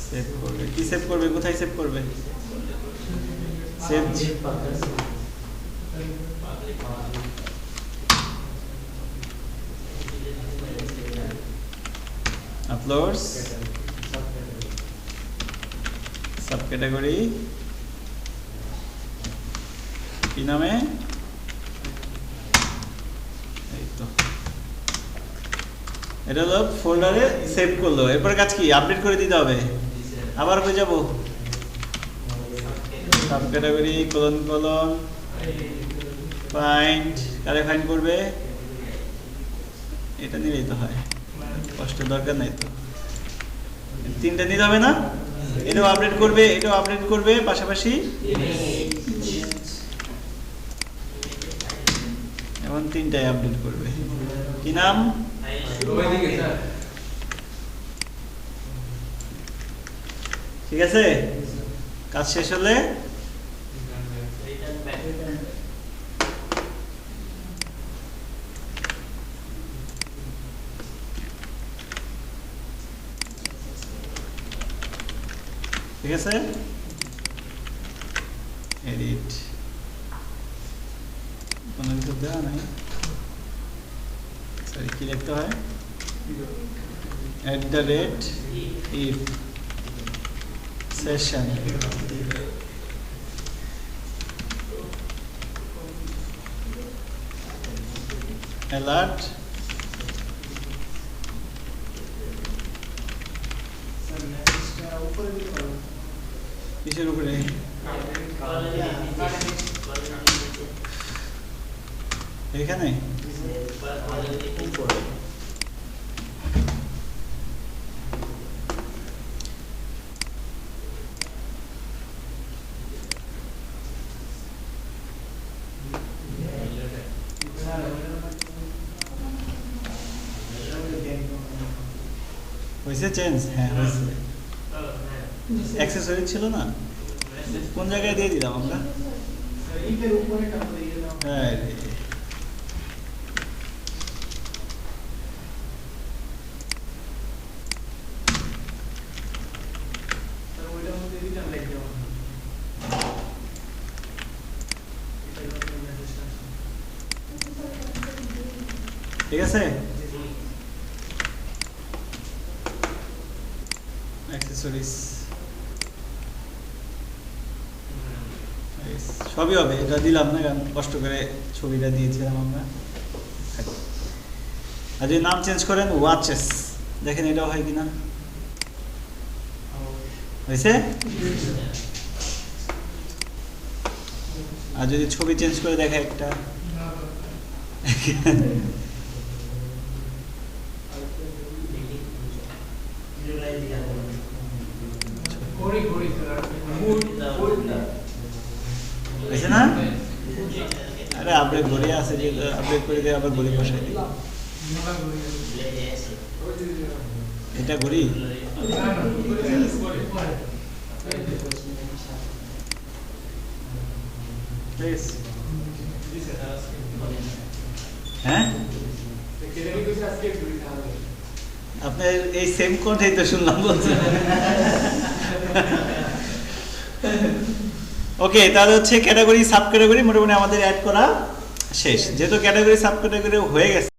সেভ করবে। কি সেভ করবে, কোথায় সেভ করবে, সেভ আপলোডস সাবক্যাটাগরি কি নামে, এই তো এটা হলো ফোল্ডারে সেভ করলো। এরপর কাজ কি, আপডেট করে দিতে হবে। আবার কই যাব, সাবক্যাটাগরি কোলন কোলন ফাইন্ড, কারে ফাইন্ড করবে, এটা নিলেই তো হয়, কষ্ট দরকার নাই তো। তিনটা নিতে হবে না, এটাও আপডেট করবে, এটাও আপডেট করবে পাশাপাশি। এখন তিনটাই আপডেট করবে। কি নাম, ওইদিকে স্যার ঠিক আছে। কাজ শেষ হলে ঠিক আছে, এডিট, কোনো কিছু দেওয়া নাই, সরি কি লিখতে হয়, @if session alert কিসের উপরে, এখানে হয়েছে চেঞ্জ, হ্যাঁ হয়েছে। অ্যাক্সেসরি ছিল না, কোন জায়গায় দিয়ে দিলাম আমরা, ইটের উপরে টাকা দিয়ে দাও। হ্যাঁ রে। তার ওইটার মধ্যে দিলাম লাইক দাও। ঠিক আছে, অ্যাক্সেসরিজ সবই হবে, এটা দিলাম না কারণ কষ্ট করে ছবিটা দিয়েছিলাম আমরা। আর যদি নাম চেঞ্জ করেন ওয়াচেস, দেখেন এটাও হয় কিনা, হয়েছে। আর যদি ছবি চেঞ্জ করে দেখে একটা, ঘড়ি ঘড়ি স্যার হয়েছে না। আরে আপডেট ঘড়ি আছে, যে আপডেট করে দিয়ে আবার ঘড়ি বসাই দিই, মোলা ঘড়ি এটা ঘড়ি। না না উপরে হ্যাঁ আপনার এই সেম কথাই তো শুনলাম বলছেন। ওকে, তাহলে হচ্ছে ক্যাটাগরি সাব ক্যাটাগরি মোটামুটি আমাদের অ্যাড করা শেষ। যেহেতু ক্যাটাগরি সাব ক্যাটাগরি হয়ে গেছে,